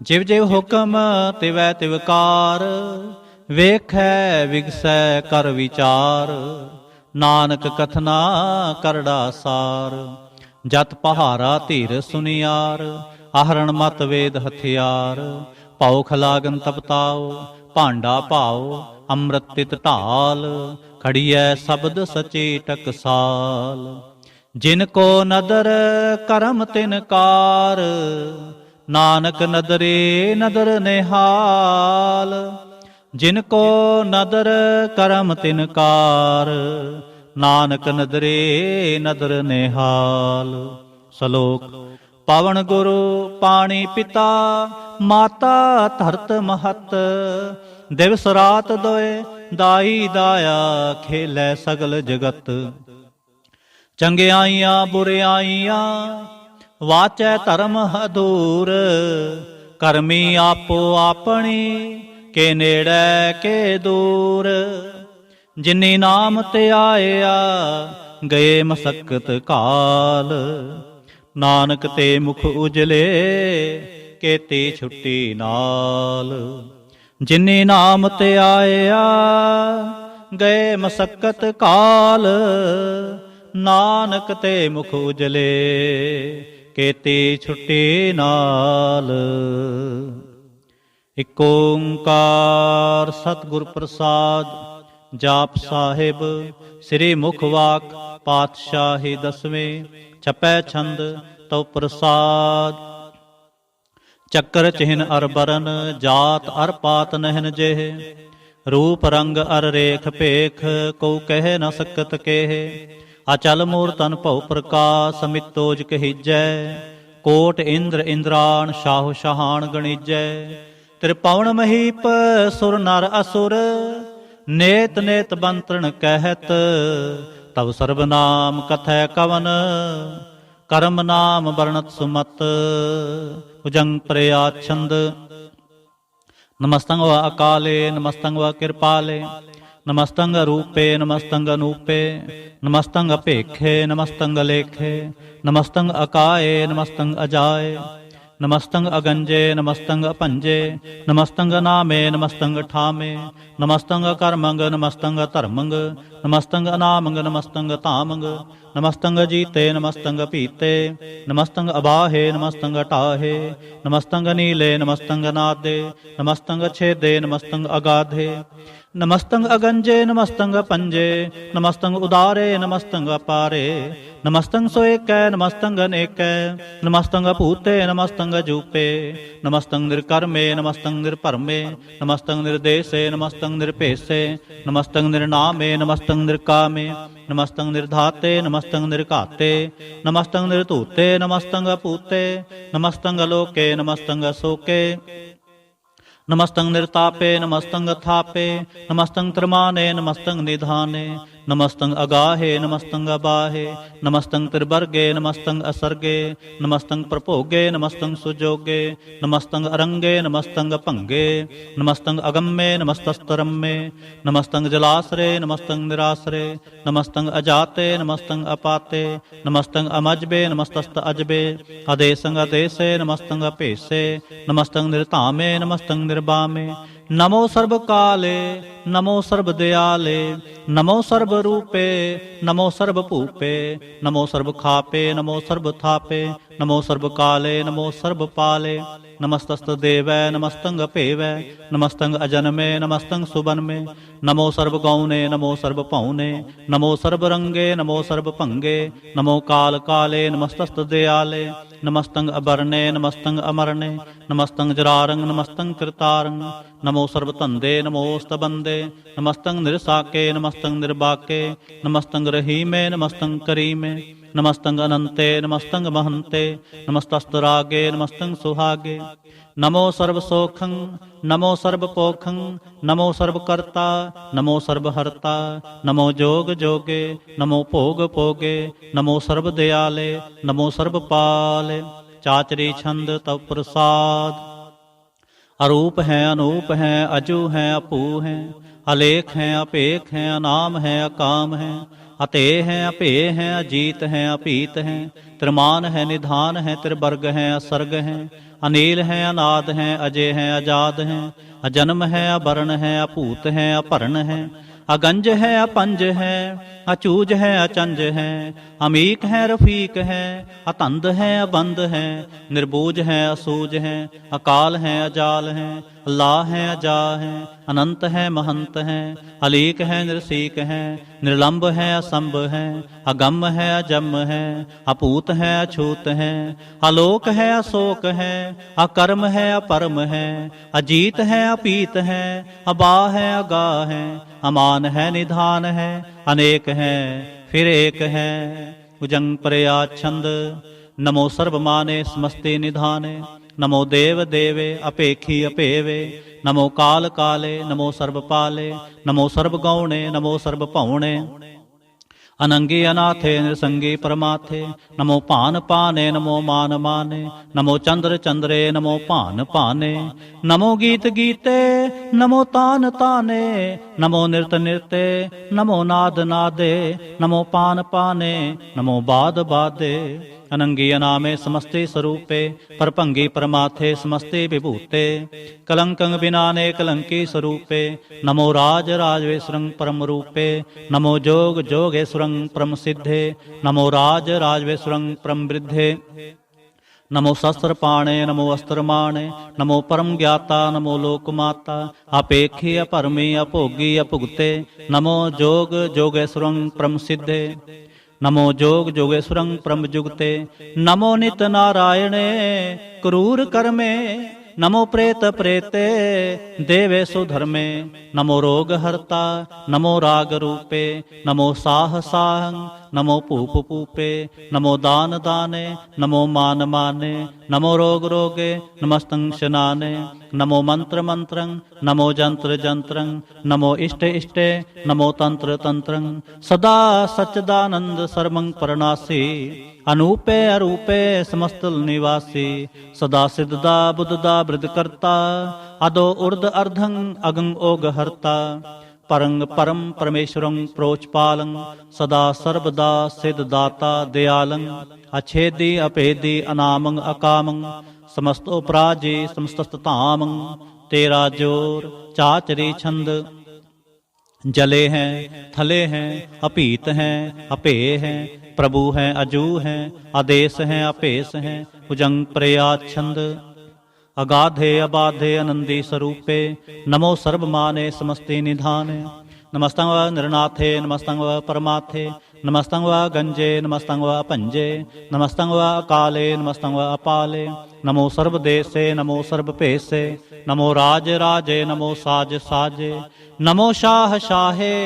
ਜਿਵ ਜਿਵ ਹੁਕਮ ਤਿਵੈ ਤਿਵਕਾਰ। ਵੇਖੈ ਵਿਗਸੈ ਕਰ ਵਿਚਾਰ, ਨਾਨਕ ਕਥਨਾ ਕਰੜਾ ਸਾਰ। ਜਤ ਪਹਾਰਾ ਧੀਰ ਸੁਨਿਆਰ, ਆਹਰਣ ਮਤ ਵੇਦ ਹਥਿਆਰ। ਭਾਉ ਖਲਾਗਨ ਤਪਤਾਓ, ਭਾਂਡਾ ਭਾਓ ਅੰਮ੍ਰਿਤ ਤਿਤ ਢਾਲ। ਖੜੀਐ ਸ਼ਬਦ ਸਚੇ ਟਕਸਾਲ, ਜਿਨ ਕੋ ਨਦਰ ਕਰਮ ਤਿਨ ਕਾਰ। ਨਾਨਕ ਨਦਰੇ ਨਦਰ ਨਿਹਾਲ, ਜਿਨ ਕੋ ਨਦਰ ਕਰਮ ਤਿਨ ਕਾਰ। ਨਾਨਕ ਨਦਰੇ ਨਦਰ ਨਿਹਾਲ। ਸ਼ਲੋਕ। ਪਵਨ ਗੁਰੂ ਪਾਣੀ ਪਿਤਾ, ਮਾਤਾ ਧਰਤ ਮਹਤ। ਦਿਵਸ ਰਾਤ ਦੋਏ ਦਾਈ ਦਾਇਆ, ਖੇਲੇ ਸਗਲ ਜਗਤ। ਚੰਗਿਆਈਆਂ ਬੁਰਿਆਈਆਂ, ਵਾਚੈ ਧਰਮ ਹਦੂਰ। ਕਰਮੀ ਆਪੋ ਆਪਣੀ, ਕੇ ਨੇੜੇ ਕੇ ਦੂਰ। ਜਿਨੀ ਨਾਮ ਤੇ ਆਇਆ, ਗਏ ਮਸਕਤ ਕਾਲ। ਨਾਨਕ ਤੇ ਮੁਖ ਉਜਲੇ, ਕੇਤੀ ਛੁੱਟੀ ਨਾਲ। ਜਿਨੀ ਨਾਮ ਤੇ ਆਇਆ, ਗਏ ਮਸਕਤ ਕਾਲ। ਨਾਨਕ ਤੇ ਮੁਖ ਉਜਲੇ, ਕੇਤੀ ਛੁੱਟੀ ਨਾਲ। ਇਕ ਓੰਕਾਰ ਸਤਿਗੁਰ ਪ੍ਰਸਾਦ। ਜਾਪ ਸਾਹਿਬ। ਸ੍ਰੀ ਮੁਖ ਵਾਕ ਪਾਤਸ਼ਾਹੀ ਦਸਵੇਂ। ਛਪੈ ਛੰਦ ਤਉ ਪ੍ਰਸਾਦ। ਚੱਕਰ ਚਿਹਨ ਅਰ ਬਰਨ, ਜਾਤ ਅਰ ਪਾਤ ਨਹਿਨ ਜਿਹੇ। ਰੂਪ ਰੰਗ ਅਰ ਰੇਖ ਭੇਖ, ਕਉ ਕਹਿ ਨ ਸਕਤ ਕੇਹ। ਅਚਲ ਮੂਰ ਤਨ ਭਉ ਪ੍ਰਕਾਸ਼, ਮਿਤੋਜ ਕਹੀਜੈ। ਕੋਟ ਇੰਦਰ ਇੰਦਰਾਣ, ਸ਼ਾਹੋ ਸ਼ਾਹਾਨ ਗਣੀਜੈ। ਤ੍ਰਿਪਵਨ ਮਹੀਪ ਸੁਰ ਨਰ ਅਸੁਰ, ਨੇਤ ਨੇਤ ਬੰਤਰਣ ਕਹਿਤ। ਤਵ ਸਰਬ ਨਾਮ ਕਥੈ ਕਵਨ, ਕਰਮ ਨਾਮ ਵਰਣਤ ਸੁਮਤ। ਭੁਜੰਗ ਪ੍ਰਿਆ ਛੰਦ। ਨਮਸਤੰ ਵਾ ਅਕਾਲੇ, ਨਮਸਤੰ ਵਾ ਕਿਰਪਾਲੇ। ਨਮਸਤੰ ਰੂਪੇ, ਨਮਸਤੰ ਅਨੂਪੇ। ਨਮਸਤੰ ਅਪੇਖੇ, ਨਮਸਤੰ ਲੇਖੇ। ਨਮਸਤੰ ਅਕਾਏ, ਨਮਸਤੰ ਅਜਾਏ। ਨਮਸਤੰ ਅਗੰਜੇ, ਨਮਸਤੰ ਅਪੰਜੇ। ਨਮਸਤੰ ਨਾਮੇ, ਨਮਸਤੰ ਠਾਮੇ। ਨਮਸਤੰ ਕਰਮੰਗ, ਨਮਸਤੰ ਧਰਮੰਗ। ਨਮਸਤੰ ਅਨਾਮੰਗ, ਨਮਸਤੰ ਧਾਮੰਗ। ਨਮਸਤੰ ਜੀਤੇ, ਨਮਸਤੰ ਪੀਤੇ। ਨਮਸਤੰ ਅਬਾਹੇ, ਨਮਸਤੰ ਢਾਹੇ। ਨਮਸਤੰ ਨੀਲੇ, ਨਮਸਤੰ ਨਾਦੇ। ਨਮਸਤੰ ਛੇਦੇ, ਨਮਸਤੰ ਅਗਾਧੇ। ਨਮਸਤੰ ਅਗੰਜੇ, ਨਮਸਤੰ ਪੰਜੇ। ਨਮਸਤੰ ਉਦਾਰੇ, ਨਮਸਤੰ ਅਪਾਰੇ। ਨਮਸਤੰ ਸੋਏਕੈ, ਨਮਸਤੰ ਅਨੇਕੈ। ਨਮਸਤੰ ਭੂਤੇ, ਨਮਸਤੰ ਜੂਪੇ। ਨਮਸਤੰ ਨਿਰਕਰਮੇ, ਨਮਸਤੰ ਨਿਰਭਰਮੇ। ਨਮਸਤੰ ਨਿਰਦੇਸੇ, ਨਮਸਤੰ ਨਿਰਭੇਸੇ। ਨਮਸਤੰ ਨਿਰਨਾਮੇ, ਨਮਸਤੰ ਨਿਰਕਾਮੇ। ਨਮਸਤੰ ਨਿਰਧਾਤੇ, ਨਮਸਤੰ ਨਿਰਘਾਤੇ। ਨਮਸਤੰ ਨਿਰਧੂਤੇ, ਨਮਸਤੰ ਅਪੂਤੇ। ਨਮਸਤੰ ਅਲੋਕੇ, ਨਮਸਤੰ ਅਸੋਕੇ। ਨਮਸਤੰ ਨਿਰਤਾਪੇ, ਨਮਸਤੰ ਅਥਾਪੇ। ਨਮਸਤੰ ਤ੍ਰਮਾਨੇ, ਨਮਸਤੰ ਨਿਧਾਨੇ। ਨਮਸਤੰ ਅਗਾਹੇ, ਨਮਸਤੰ ਅਬਾਹੇ। ਨਮਸਤੰ ਤ੍ਰਿਵਰਗੇ, ਨਮਸਤੰ ਅਸਰਗੇ। ਨਮਸਤੰ ਪ੍ਰਭੋਗੇ, ਨਮਸਤੰ ਸੁਜੋਗੇ। ਨਮਸਤੰ ਅਰੰਗੇ, ਨਮਸਤੰ ਭੰਗੇ। ਨਮਸਤੰ ਅਗੰਮੇ, ਨਮਸਤਸਤਰੰਮੇ। ਨਮਸਤੰ ਜਲਾਸਰੇ, ਨਮਸਤੰ ਨਿਰਾਸਰੇ। ਨਮਸਤੰ ਅਜਾਤੇ, ਨਮਸਤੰ ਅਪਾਤੇ। ਨਮਸਤੰ ਅਮਜਬੇ, ਨਮਸਤਸਤ ਅਜਬੇ। ਅਦੇਸੰ ਅਦੇਸੇ, ਨਮਸਤੰ ਅਭੇਸੇ। ਨਮਸਤੰ ਨਿਰਧਾਮੇ, ਨਮਸਤੰ ਨਿਰਬਾਮੇ। नमो सर्ब काले, नमो सर्ब दयाले, नमो सर्ब रूपे, नमो सर्ब भूपे, नमो सर्ब खापे, नमो सर्ब थापे, नमो सर्ब काले, नमो सर्ब पाले, नमस्तस्त देवै नमस्तंग अपेवै, नमस्तंग अजन्मे नमस्तंग सुबन्मे, नमो सर्ब गौने, नमो सर्ब पौने, नमो सर्ब रंगे, नमो सर्ब भंगे, नमो काल काले, नमस्तस्त दयाले, नमस्तंग अबरणे, नमस्तंग अमरणे, नमस्तंग जरारंग, नमस्तंग कृतारंग, नमो सर्ब धंदे, नमोस्त बंदे, नमस्तंग निरसाके, नमस्तंग निर्बाके, नमस्तंग रहीमे, नमस्तंग करीमे, नमस्तंग अनंते, नमस्तंग महंते, नमस्तस्त रागे, नमस्तंग सुहागे, नमो सर्व सोखं, नमो सर्व पोखं, नमो सर्व कर्ता, नमो सर्व हर्ता, नमो जोग जोगे, नमो भोग भोगे, नमो सर्व दयाले, नमो सर्व पाले। चाचरी छंद तव प्रसाद। अरूप हैं, अनूप हैं, अजू हैं, अपू हैं, अलेख हैं, अपेख हैं, अनाम हैं, अकाम हैं, अते हैं, अपेय हैं, अजीत हैं, अपीत हैं, त्रिमान है, निधान है, त्रिवर्ग हैं, असर्ग हैं, अनील हैं, अनाद हैं, अजय हैं, अजाद हैं, अजन्म है, अवर्ण है, अपूत हैं, अपर्ण हैं, अगंज है, अपंज है, अचूज है, अचंज है, अमीक है, रफीक है, अतंद है, अबंद है, निर्बूज है, असूज है, अकाल है, अजाल है, अल्लाह है, अजा है, अनंत है, महंत है, अलीक है, निर्सीक है, निर्लंब है, असंभ है, अगम है, अजम है, अपूत है, अछूत है, अलोक है, अशोक है, अकर्म है, अपरम है, अजीत है, अपीत है, अबा है, अगा है, अमान है, निधान है, अनेक है, फिर एक है। उजंग प्रया छंद। नमो सर्वमाने समस्ते निधाने, नमो देव देवे अपेखी अपेवे, नमो काल काले, नमो सर्वपाले, नमो सर्वगौणे, नमो सर्वभौणे, अनंगी अनाथे निसंगी परमाथे, नमो पान पाने, नमो मान माने, नमो चंद्र चंद्रे, नमो पान पाने, नमो गीत गीते, नमो तान ताने, नमो नृत नृते, नमो नाद नादे, नमो पान पाने, नमो बाद बादे, अनंगी अनामे समस्ते स्वरूपे, परभंगी परमाथे समस्ते विभूते, कलंकं बिनाने कलंकी स्वरूपे, नमो राज राजवेश्वरं परम रूपे, नमो जोग जोगेश्वरं परम सिद्धे, नमो राज राजवेश्वरं परम वृद्धे, नमो शस्त्र पाणे, नमो अस्त्र माणे, नमो परम ज्ञाता, नमो लोकमाता, अपेखी अपरमी अभोगी अभुगते, नमो जोग जोगेश्वरं परम सिद्धे, नमो जोग जोगेश्वरं परम जुगते, नमो नित नारायणे क्रूर कर्मे, नमो प्रेत प्रेते देवेशु धर्मे, नमो रोग हरता, नमो राग रूपे, नमो साह साहं, नमो पूप पूपे, नमो दान दाने, नमो मान माने, नमो रोग रोगे, नमस्तं शनाने, नमो मंत्र मंत्रं, नमो जंत्र जंत्रं, नमो इष्ट इष्टे, नमो तंत्र तंत्रं, सदा सच्चिदानंद सर्वं परनासी, अनूपे अरूपे समस्त निवासी, सदा सिद्धदा बुद्धदा वृद्धकर्ता, अदो उर्ध अर्धं अगं ओग हर्ता, परंग परम परमेश्वरं प्रोचपालं, सदा सर्वदा सिद्धदाता दयालं, अच्छेदी अपेदी अनामं अकामं, समस्तो पराजी समस्तस्तामं, तेरा जोर। चाचरी छंद। जले हैं थले हैं, अपीत हैं अपेय हैं, प्रभु हैं अजू हैं, आदेश हैं अपेश हैं, भुजंग प्रयाच्छंद। अगाधे अबाधे आनंदी स्वरूपे, नमो सर्वमाने समस्ते निधाने, नमस्तं व निर्नाथे, नमस्तं व परमाथे, नमस्तं व गंजे, नमस्तं व पंजे, नमस्तं व अकाले, नमस्तं व अपाले, नमो सर्वदेशे, नमो सर्वपेशे, नमो राज राजे, नमो साज साजे, नमो शाह शाहे,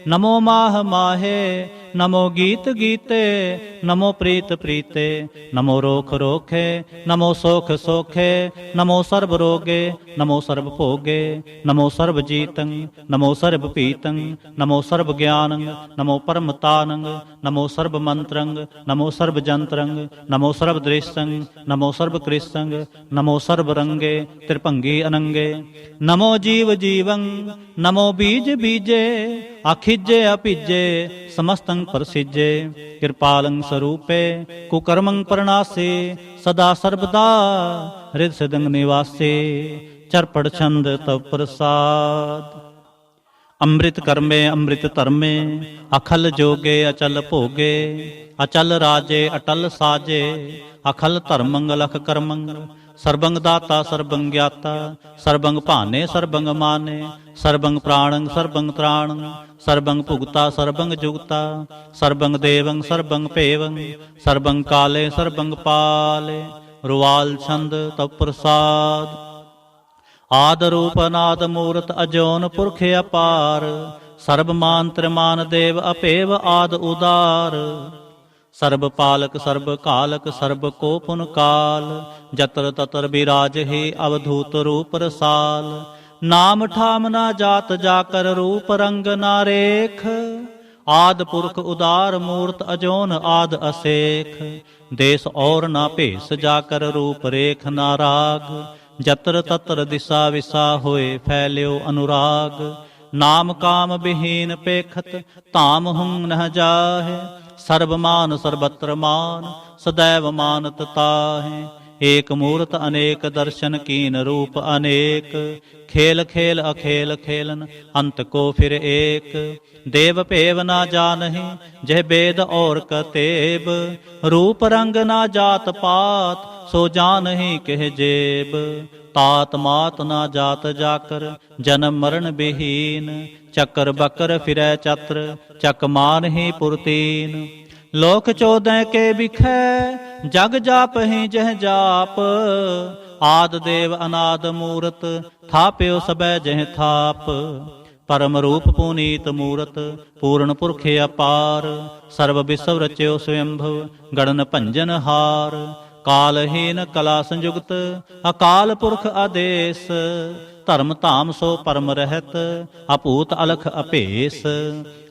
नमो माह माहे, नमो गीत गीते, नमो प्रीत प्रीते, नमो रोख रोखे, नमो सोख सोखे, नमो सर्व रोगे, नमो सर्व भोगे, नमो सर्व जीतं, नमो सर्व पीतं, नमो सर्व ज्ञानं, नमो परमतानं, नमो सर्व मंत्रं, नमो सर्व जंत्रं, नमो सर्व दृश्यं, नमो सर्व कृष्णं, नमो सर्व रंगे त्रिभंगी अनंगे, नमो जीव जीवं, नमो बीज बीजे, अखिजे अपिजे समस्तं प्रसिजे, कृपालं स्वरूपे कुकर्मं प्रणासे, सदा सर्वदा हृदय सदंग निवासे। ਚਰਪੜ ਛੰਦ ਤਵ ਪ੍ਰਸਾਦ। ਅੰਮ੍ਰਿਤ ਕਰਮੇ ਅੰਮ੍ਰਿਤ ਧਰਮੇ, ਅਖਲ ਜੋਗੇ ਅਚਲ ਭੋਗੇ, ਅਚਲ ਰਾਜੇ ਅਟਲ ਸਾਜੇ, ਅਖਲ ਧਰਮੰਗ ਲਖ ਕਰਮੰਗ, ਸਰਬੰਗ ਦਾਤਾ ਸਰਬੰਗ ਗਿਆਤਾ, ਸਰਬੰਗ ਭਾਨੇ ਸਰਬੰਗ ਮਾਨੇ, ਸਰਬੰਗ ਪ੍ਰਾਣੰ ਸਰਬੰਗ ਤ੍ਰਾਣੰ, ਸਰਬੰਗ ਭੁਗਤਾ ਸਰਬੰਗ ਜੁਗਤਾ, ਸਰਬੰਗ ਦੇਵੰ ਸਰਬੰਗ ਭੇਵੰ, ਸਰਬੰਗ ਕਾਲੇ ਸਰਬੰਗ ਪਾਲੇ। ਰੁਵਾਲ ਛੰਦ ਤਵ ਪ੍ਰਸਾਦ। ਆਦ ਰੂਪ ਅਨਾਦ ਮੂਰਤ ਅਜੋਨ ਪੁਰਖ ਅਪਾਰ, ਸਰਬ ਮਾਨ ਤ੍ਰਿਮਾਨ ਦੇਵ ਅਭੇਵ ਆਦ ਉਦਾਰ, ਸਰਬ ਪਾਲਕ ਸਰਬ ਕਾਲਕ ਸਰਬ ਕੋ ਪੁਨ ਕਾਲ, ਜਤਰ ਤਤਰ ਬਿਰਾਜਹਿ ਅਵਧੂਤ ਰੂਪ ਰਸਾਲ। ਨਾਮ ਠਾਮ ਨਾ ਜਾਤ ਜਾਕਰ ਰੂਪ ਰੰਗ ਨਾ ਰੇਖ, ਆਦ ਪੁਰਖ ਉਦਾਰ ਮੂਰਤ ਅਜੋਨ ਆਦ ਅਸੇਖ, ਦੇਸ ਔਰ ਨਾ ਭੇਸ ਜਾਕਰ ਰੂਪ ਰੇਖ ਨਾ ਰਾਗ, ਜਤਰ ਤਤਰ ਦਿਸਾ ਵਿਸਾ ਹੋਏ ਫੈਲਿਓ ਅਨੁਰਾਗ। ਨਾਮ ਕਾਮ ਬਿਹੀਨ ਪੇਖਤ ਧਾਮ ਹੁੰ ਨਹ ਜਾਹੇ, ਸਰਬ ਮਾਨ ਸਰਬਤਰ ਮਾਨ ਸदैव ਮਾਨਤ ਤਾਹੇ। ਏਕ ਮੂਰਤ ਅਨੇਕ ਦਰਸ਼ਨ ਕੀਨ ਰੂਪ ਅਨੇਕ, ਖੇਲ ਖੇਲ ਅਖੇਲ ਖੇਲਨ ਅੰਤ ਕੋ ਫਿਰ ਏਕ। ਦੇਵ ਭੇਵ ਨਾ ਜਾਨਹਿ ਜਹ ਬੇਦ ਔਰ ਕਤੇਬ, ਰੂਪ ਰੰਗ ਨਾ ਜਾਤ ਪਾਤ ਸੋ ਜਾਨਹਿ ਕਹਿ ਜੇਬ। ਤਾਤ ਮਾਤ ਨਾ ਜਾਤ ਜਾਕਰ ਜਨਮ ਮਰਨ ਬਿਹੀਨ, ਚੱਕਰ ਬਕਰ ਫਿਰੈ ਚਤਰ ਚੱਕ ਮਾਨਹਿ ਪੁਰਤੀਨ। ਲੋਕ 14 ਕੇ ਬਿਖੈ ਜਗ ਜਾਪਹਿ ਜਹ ਜਾਪ, ਆਦ ਦੇਵ ਅਨਾਦ ਮੂਰਤ ਥਾਪਿਓ ਸਬੈ ਜਹ ਥਾਪ। ਪਰਮ ਰੂਪ ਪੁਨੀਤ ਮੂਰਤ ਪੂਰਨ ਪੁਰਖ ਅਪਾਰ, ਸਰਬ ਵਿਸਵ ਰਚਿਓ ਸਵੰਭਵ ਗੜਨ ਭੰਜਨ ਹਾਰ। ਕਾਲਹੀਨ ਕਲਾ ਸੰਯੁਗਤ ਅਕਾਲ ਪੁਰਖ ਆਦੇਸ, ਧਰਮ ਧਾਮ ਸੋ ਪਰਮ ਰਹਿਤ ਅਭੂਤ ਅਲਖ ਅਭੇਸ।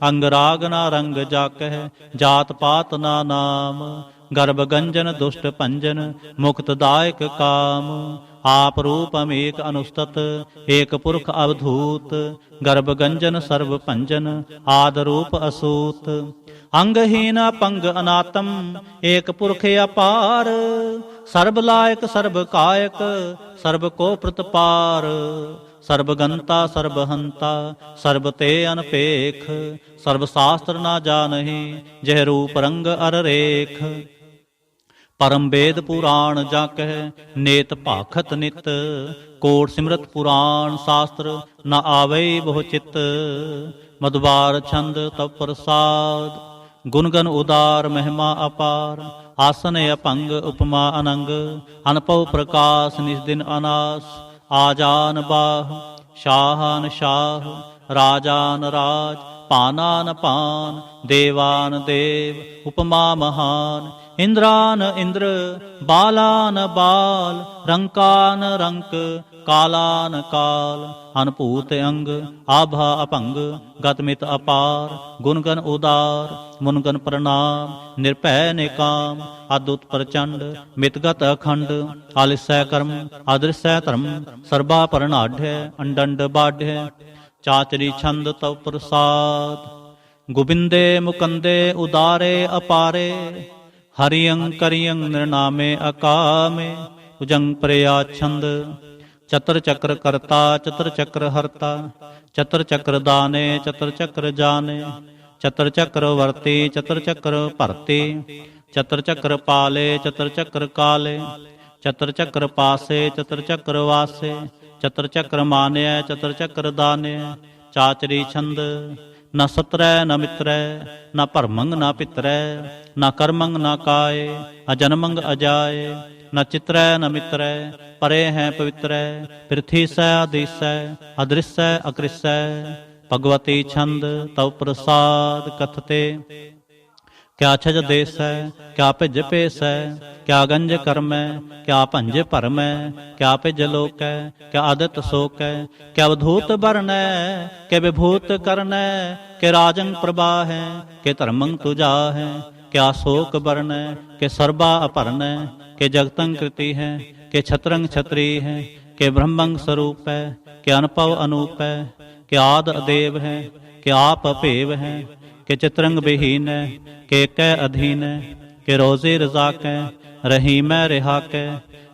ਅੰਗ ਰਾਗ ਨਾ ਰੰਗ ਜਾਕਹਿ ਜਾਤ ਪਾਤ ਨਾ ਨਾਮ, ਗਰਭ ਗੰਜਨ ਦੁਸ਼ਟ ਭੰਜਨ ਮੁਕਤ ਦਾਇਕ ਕਾਮ। ਆਪ ਰੂਪ ਅਮੇਕ ਅਨੁਸਤਤ ਏਕ ਪੁਰਖ ਅਵਧੂਤ, ਗਰਭ ਗੰਜਨ ਸਰਬ ਭੰਜਨ ਆਦ ਰੂਪ ਅਸੂਤ। ਅੰਗਹੀਨ ਪੰਗ ਅਨਾਤਮ ਏਕ ਪੁਰਖ ਅਪਾਰ, ਸਰਬ ਲਾਇਕ ਸਰਬ ਕਾਇਕ ਸਰਬ ਕੋ ਪ੍ਰਤਪਾਰ। ਸਰਬ ਗੰਤਾ ਸਰਬ ਹੰਤਾ ਸਰਬ ਤੇ ਅਨਪੇਖ, ਸਰਬ ਸ਼ਾਸਤਰ ਨਾ ਜਾਣਹਿ ਜਹ ਰੂਪ ਰੰਗ ਅਰ ਰੇਖ। ਪਰਮ ਵੇਦ ਪੁਰਾਣ ਜਾ ਕਹਿ ਨੇਤ ਭਾਖਤ ਨਿਤ, ਕੋਟ ਸਿਮਰਤ ਪੁਰਾਣ ਸ਼ਾਸਤਰ ਨ ਆਵੈ ਬਹੁ ਚਿਤ। ਮਧੁਬਾਰ ਛੰਦ ਤਵ ਪ੍ਰਸਾਦ। ਗੁਣਗਨ ਉਦਾਰ ਮਹਿਮਾ ਅਪਾਰ, ਆਸਨ ਅਪੰਗ ਉਪਮਾ ਅਨੰਗ। ਅਨਪਉ ਪ੍ਰਕਾਸ਼ ਨਿਜ ਦਿਨ ਅਨਾਸ, ਆਜਾਨ ਬਾਹ ਸ਼ਾਹਾਨ ਸ਼ਾਹ। ਰਾਜਾਨ ਰਾਜ ਪਾਨਾਨ ਪਾਨ, ਦੇਵਾਨ ਦੇਵ ਉਪਮਾ ਮਹਾਨ। ਇੰਦਰਾਨ ਇੰਦਰ ਬਾਲਾਨ ਬਾਲ, ਰੰਕਾਨ ਰੰਕ ਕਾਲਾਨ ਕਾਲ। ਅਨਭੂਤ ਅੰਗ ਆਭਾ ਅਭੰਗ, ਗਤਮਿਤ ਅਪਾਰ। ਗੁਣਗਨ ਉਦਾਰ ਮੁਨਗਨ ਪ੍ਰਣਾਮ, ਨਿਰਭੈ ਨਿਕਾਮ। ਅਦੁੱਤ ਪ੍ਰਚੰਡ ਮਿਤਗਤ ਅਖੰਡ, ਆਲਿਸੈ ਕਰਮ ਆਦ੍ਰਿਸੈ ਧਰਮ। ਸਰਬਾ ਪਰਨਾਢ్య ਅੰਡੰਡ ਬਾਢ్య, ਚਾਚਰੀ ਛੰਦ ਤਵ ਪ੍ਰਸਾਦ। ਗੋਬਿੰਦੇ ਮੁਕੰਦੇ ਉਦਾਰੇ ਅਪਾਰੇ, ਹਰਿਯੰ ਕਰਿਯੰ ਨਿਰਨਾਮੇ ਅਕਾਮੇ। ਭੁਜੰਗ ਪ੍ਰਿਆ ਛੰਦ। ਚਤਰ ਚੱਕਰ ਕਰਤਾ ਚਤਰ ਚੱਕਰ ਹਰਤਾ, ਚਤਰ ਚੱਕਰ ਦਾਨੇ ਚਤਰ ਚੱਕਰ ਜਾਣੇ। ਚਤਰ ਚੱਕਰ ਵਰਤੀ ਚਤਰ ਚੱਕਰ ਭਰਤੀ, ਚਤਰ ਚੱਕਰ ਪਾਲੇ ਚਤਰ ਚੱਕਰ ਕਾਲੇ। ਚਤਰ ਚੱਕਰ ਪਾਸੇ ਚਤਰ ਚੱਕਰ ਵਾਸੇ, ਚਤਰ ਚੱਕਰ ਮਾਨਿਆ ਚਤਰ ਚੱਕਰ ਦਾਨਿਆ। ਚਾਚਰੀ ਛੰਦ। ਨ ਸਤਰੈ ਨ ਮਿਤਰੈ ਨ ਭਰਮੰਗ ਨ ਪਿਤਰੈ, ਨ ਕਰਮੰਗ ਨ ਕਾਏ ਅਜਨਮੰਗ ਅਜਾਏ। ਨ ਚਿਤਰੈ ਨ ਮਿਤਰੈ ਪਰੇ ਹੈ ਪਵਿੱਤਰੈ, ਪ੍ਰਿਥੀ ਸੈ ਆਦਿਸੈ ਅਦ੍ਰਿਸੈ ਅਕ੍ਰਿਸੈ। ਭਗਵਤੀ ਛੰਦ ਤਵ ਪ੍ਰਸਾਦ ਕਥਤੇ। ਕਿਆ ਛਜ ਦੇਸੈ ਕਿਆ ਭਿਜ ਭੇਸੈ, ਕਿਆ ਗੰਜ ਕਰਮੈ ਕਿਆ ਭੰਜ ਭਰਮੈ। ਕਿਆ ਭਿਜ ਲੋਕੈ ਕਿਆ ਆਦਿਤ ਸੋਕੈ, ਕਿਆ ਅਵਧੂਤ ਬਰਨੈ ਕਿ ਵਿਭੂਤ ਕਰਨੈ। ਕਿ ਰਾਜੰ ਪ੍ਰਭਾਹੈ ਕਿ ਧਰਮੰ ਤੁਜਾਹੈ, ਕਿਆ ਸ਼ੋਕ ਬਰਨੈ ਕਿ ਸਰਬਾ ਅਪਰਨੈ। ਕਿ ਜਗਤੰ ਕ੍ਰਿਤੀ ਹੈ ਕਿ ਛਤਰੰ ਛਤਰੀ ਹੈ, ਕਿ ਬ੍ਰਹਮੰ ਸਰੂਪ ਹੈ ਕਿ ਅਨਪਵ ਅਨੂਪ ਹੈ। ਕਿ ਆਦ ਅਦੇਵ ਹੈ ਕਿ ਆਪ ਅਭੇਵ ਹੈ, ਕਿ ਚਿਤਰੰਗ ਬਿਹੀਨ ਹੈ ਕਿ ਏਕੈ ਅਧੀਨ ਹੈ। ਕਿ ਰੋਜ਼ੇ ਰਜ਼ਾਕੈ ਰਹੀਮੈ ਰਿਹਾਕੈ,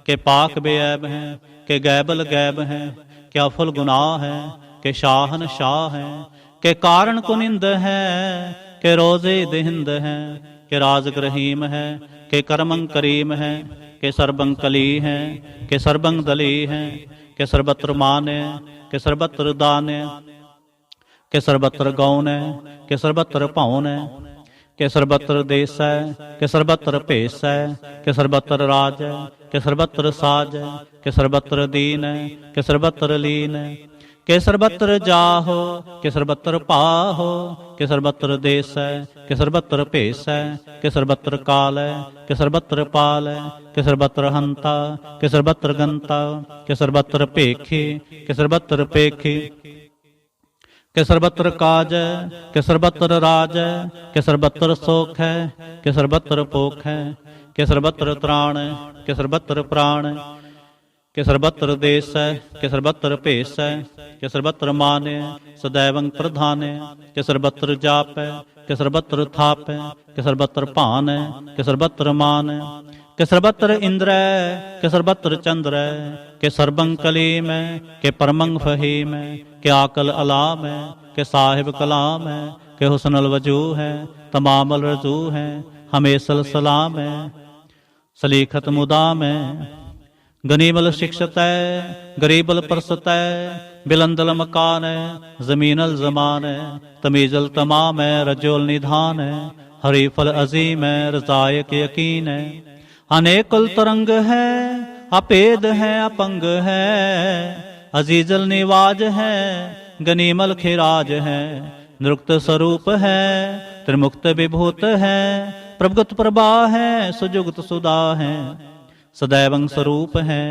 के पाक बेऐब हैं, के गैबल गैब हैं, क्या फुल गुनाह है, के शाहन शाह हैं, के कारण कुनिंद है, के रोजे दिहिंद हैं, के राज़ रहीम है, के करमंग करीम है, के सरबंग कली हैं, के सरबंग दली हैं, के सर्वत्र मान है, के सर्वत्र दान है, के सर्वत्र गौन है, के सर्वत्र पौन है, के सर्वत्र देश है, के सर्वत्र भेष है, के सर्वत्र राज है, के सर्वत्र साज है, के सर्वत्र दीन है, के सर्वत्र लीन है, के सर्वत्र जाहो, के सर्वत्र पाहो, के सर्वत्र देश है, के सर्वत्र भेष है, के सर्वत्र काल है, के सर्वत्र पाल है, के सर्वत्र हंता, के सर्वत्र गंता, के सर्वत्र पेखी, के सर्वत्र पेखी, के सर्वत्र काज है, के सर्वत्र राज है, के सर्वत्र शोक है, के सर्वत्र पोख है, के सर्वत्र त्राण है, के सर्वत्र प्राण है, के सर्वत्र देश है, के सर्वत्र भेष है, के सर्वत्र मान है, सदैवं प्रधान है, के सर्वत्र जाप है, के सर्वत्र थाप है, के सर्वत्र भान है, के सर्वत्र मान है, के सर्वत्र इंद्र है, के सर्वत्र चंद्र है, के सर्वं कलीम है, के परमंग फहीम है, के आकल अलाम है, के साहिब कलाम है, के हुस्नल वजू है, तमामल रजू है, हमेशल सलाम है, सलीखत मुदाम है, गनीमल शिक्षत है, गरीबल परसत है, बिलंदल मकान है, जमीनल जमान है, तमीजल तमाम है, रजोल निधान है, हरीफल अजीम है, रजायक यकीन है, अनेकुल तरंग है, अपेद है, अपंग है, अजीजल निवाज है, गनीमल खिराज है, निरुक्त स्वरूप है, त्रिमुक्त विभूत है, प्रभुगत प्रभा है, सुजुगत सुदा है, सदैवं स्वरूप है,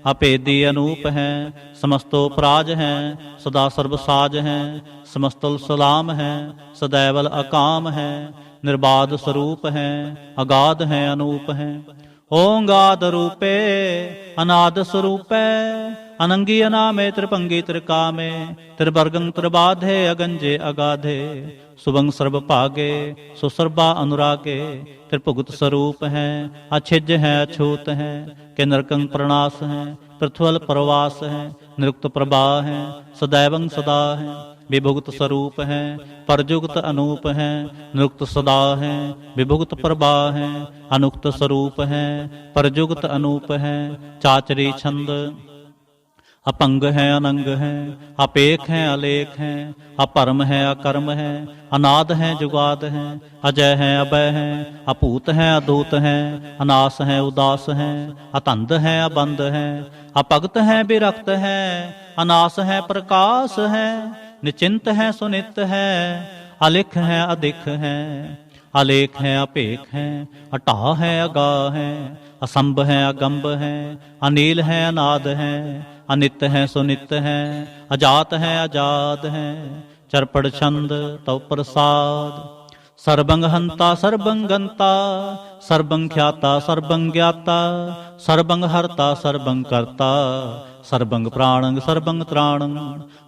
अपेदी अनूप है, समस्तोपराज है, सदा सर्वसाज है, समस्तल सलाम है, सदैवल अकाम है, निर्बाध स्वरूप है, अगाध है, अनूप है, ओंगाद रूपे अनाद स्वरूपे, अनंगी अनामे त्रिपंगी त्रिकामे, त्रिवर्गं त्रिबाधे अगंजे अगाधे, सुभंग सर्व भागे सुसर्बा अनुरागे, त्रिभुगत स्वरूप है, अच्छिज है, अछूत है, के नरकं प्रणास है, पृथ्वल प्रवास है, निरुक्त प्रभा है, सदैवं सदा है, विभुगत स्वरूप है, परजुगत अनूप है, निरुक्त सदा है, विभुगत प्रभा है, अनुक्त स्वरूप है, परजुगत अनूप है, चाचरी छंद, अपंग है, अनंग है, अपेख है, अलेख है, अपरम है, अकर्म है, अनाद है, जुगाद है, अजय है, अभय है, अपूत है, अधूत है, अनास है, उदास है, अतंद है, अबंद है, अपगत है, विरक्त है, अनास है, प्रकाश है, निचिंत है, सुनित है, अलिख है, अधिक है, अलेख है, अपेख है, अटा है, अगा है, असंभ है, अगंभ है, अनील है, अनाद है, अनित है, सुनित है, अजात है, अजाद है, चरपड़ छंद तव प्रसाद, सर्वंग हंता सर्वंग गंता, सर्वंग ख्याता सर्वंग ज्ञाता, सर्वंग हरता सर्वंग कर्ता, सर्वंग प्राणंग सर्वंग त्राणंग,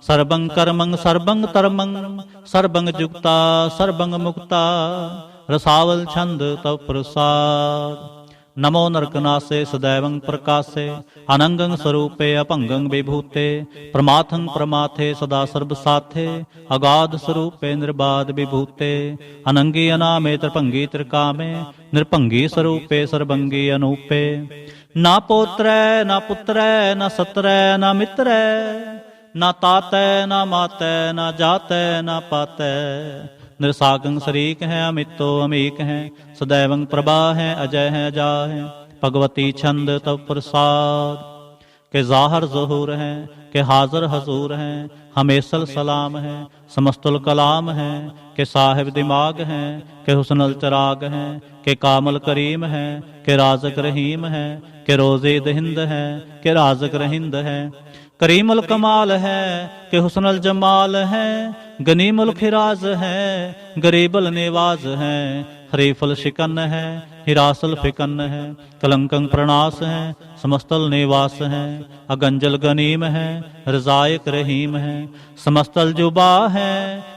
सर्वंग कर्मंग सर्वंग तरमंग, सर्वंग जुक्ता सर्वंग मुक्ता, रसावल छंद तव प्रसाद, नमो नरकनासे सदैवं प्रकाशे, अनंगं स्वरूपे अपंगं विभूते, प्रमाथं प्रमाथे सदा सर्वसाथे, अगाध स्वरूपे निर्बाध विभूते, अनंगी अनामे त्रिपंगी त्रिकामे, निर्पंगी स्वरूपे सर्वंगी अनूपे, ना पोत्रै ना पुत्रै ना सत्रै ना मित्रै, ना तातै ना मातै ना जातै ना पातै, निरसागं शरीक है, अमितो अमीक है, सदैवं प्रभा है, अजय है, अजा है, भगवती छंद तव प्रसाद, के जाहर ज़हूर है, के हाजर हजूर है, हमेशल सलाम है, समस्तुल कलाम है, के साहिब दिमाग है, के हुस्नल चराग है, के कामल करीम है, के राज़क रहीम है, के रोज़े दहिंद है, के राज़क रहिंद है, करीमुल कमाल है, के हुस्नल जमाल है, गनीमुल खिराज है, गरीबल नेवाज है, हरीफल शिकन है, हिरासल फिकन है, कलंकं प्रणास है, समस्तल निवास है, अगंजल गनीम है, रजायक रहीम है, समस्तल जुबा है,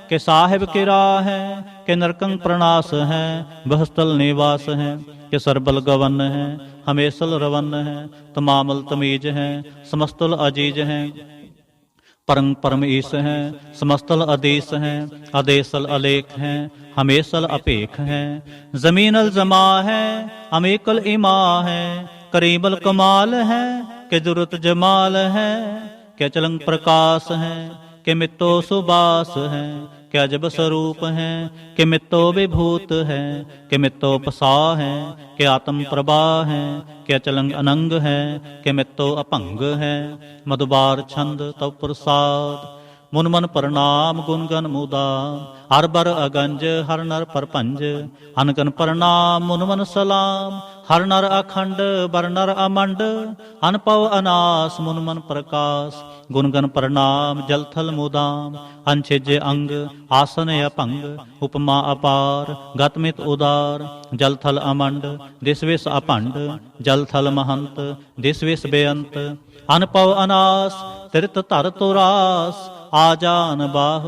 के साहिब किरा है, के नरकंग प्रणास है, बहस्तल निवास है, के सरबल गवन है, हमेशल रवन है, तमामल तमीज है, समस्तल अजीज हैं। परम परम ईस हैं, समस्तल आदेश हैं, आदेशल अलेख हैं, हमेशल अपेख हैं। जमीनल जमा है, अमेकल इमा है, करीबल कमाल है, के दुरुत जमाल है। क्या चलंग प्रकाश है, के मित्तो सुबास है, क्या जब स्वरूप है, के मित्तो विभूत है, के मित्तो पसा है, के आत्म प्रभा है, के अचलंग अनंग है, के मित्तो अपंग है। मधुबार छंद तव प्रसाद, मुन मन प्रणाम गुणगन मुदा। हर बर अगंज हर नर परपंज, अनगन प्रणाम मुन मन सलाम। हर नर अखंड बर नर अमंड, अनपव अनास मुन मन प्रकाश। गुणगन प्रणाम जल थल मुदाम, अनछिज अंग आसन अपंग। उपमा अपार गतमित उदार, जल थल अमंड दिस विस अपंड। जल थल महंत दिस विस बेअंत, अनपव अनास तीर्थ धर तुरास। आजान बाह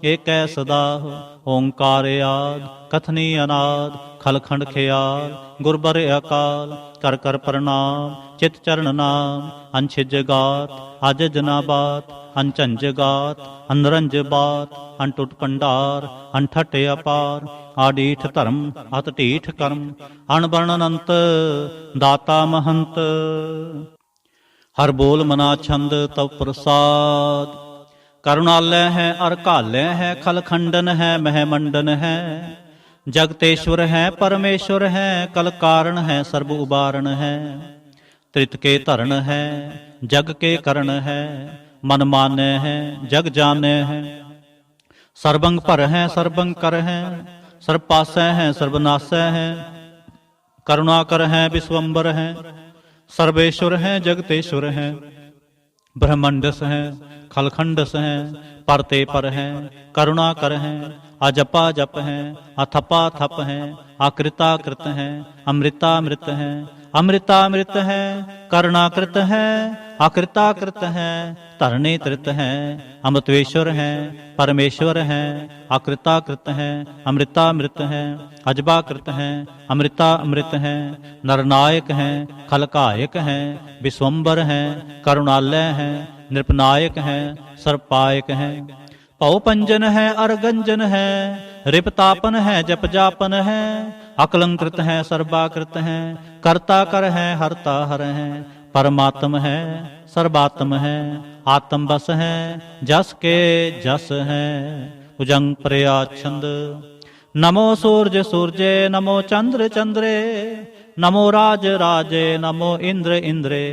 एक सदाह, ओंकार आद कथनी अनाद। खलखंड ख्याल गुरबर अकाल, कर कर प्रणाम चित चरण नाम। अनछिज गात अज जना बात, अनचंज गात अनरंज बात। अनटुट पंडार अनठट अपार, आडीठ धर्म अत ढीठ कर्म। अनबर्ण अनंत दाता महंत, हर बोल मना छंद तव प्रसाद। करुणालय है अरकालय है, खलखंडन है महमंडन है। जगतेश्वर है परमेश्वर है, कल कारण है सर्व उबारण है। त्रित के तरण है जग के करण है, मन माने है जग जाने है। सर्वंग पर है सर्वंग कर है, सर्व पासै है सर्वनाशै है। करुणाकर है विश्वम्बर है, सर्वेश्वर है जगतेश्वर है। ब्रह्मंडस है खलखंडस है, परते पर है करुणा कर है। अजपा जप है अथपा थप है, आकृता कृत है अमृतामृत है। अमृतामृत है करुणाकृत है, आकृताकृत है धरणी तृत है। अमृतेश्वर है परमेश्वर है, आकृताकृत है अमृतामृत है। अजबाकृत है अमृता अमृत है, नरनायक है खलकायक है। विश्वम्बर है करुणालय है, नृपनायक है सर्पायक है। पौ पंजन है अरगंजन है, रिपतापन है जप जापन है। अकलंकृत है सर्वाकृत है, कर्ता कर है हरता हर है। परमात्म है सर्वात्म है, आत्म बस है जस के जस है। भुजंग प्रयाछंद, नमो सूर्य सूर्ये नमो चंद्र चंद्रे। नमो राज राजे नमो इंद्र इंद्रे।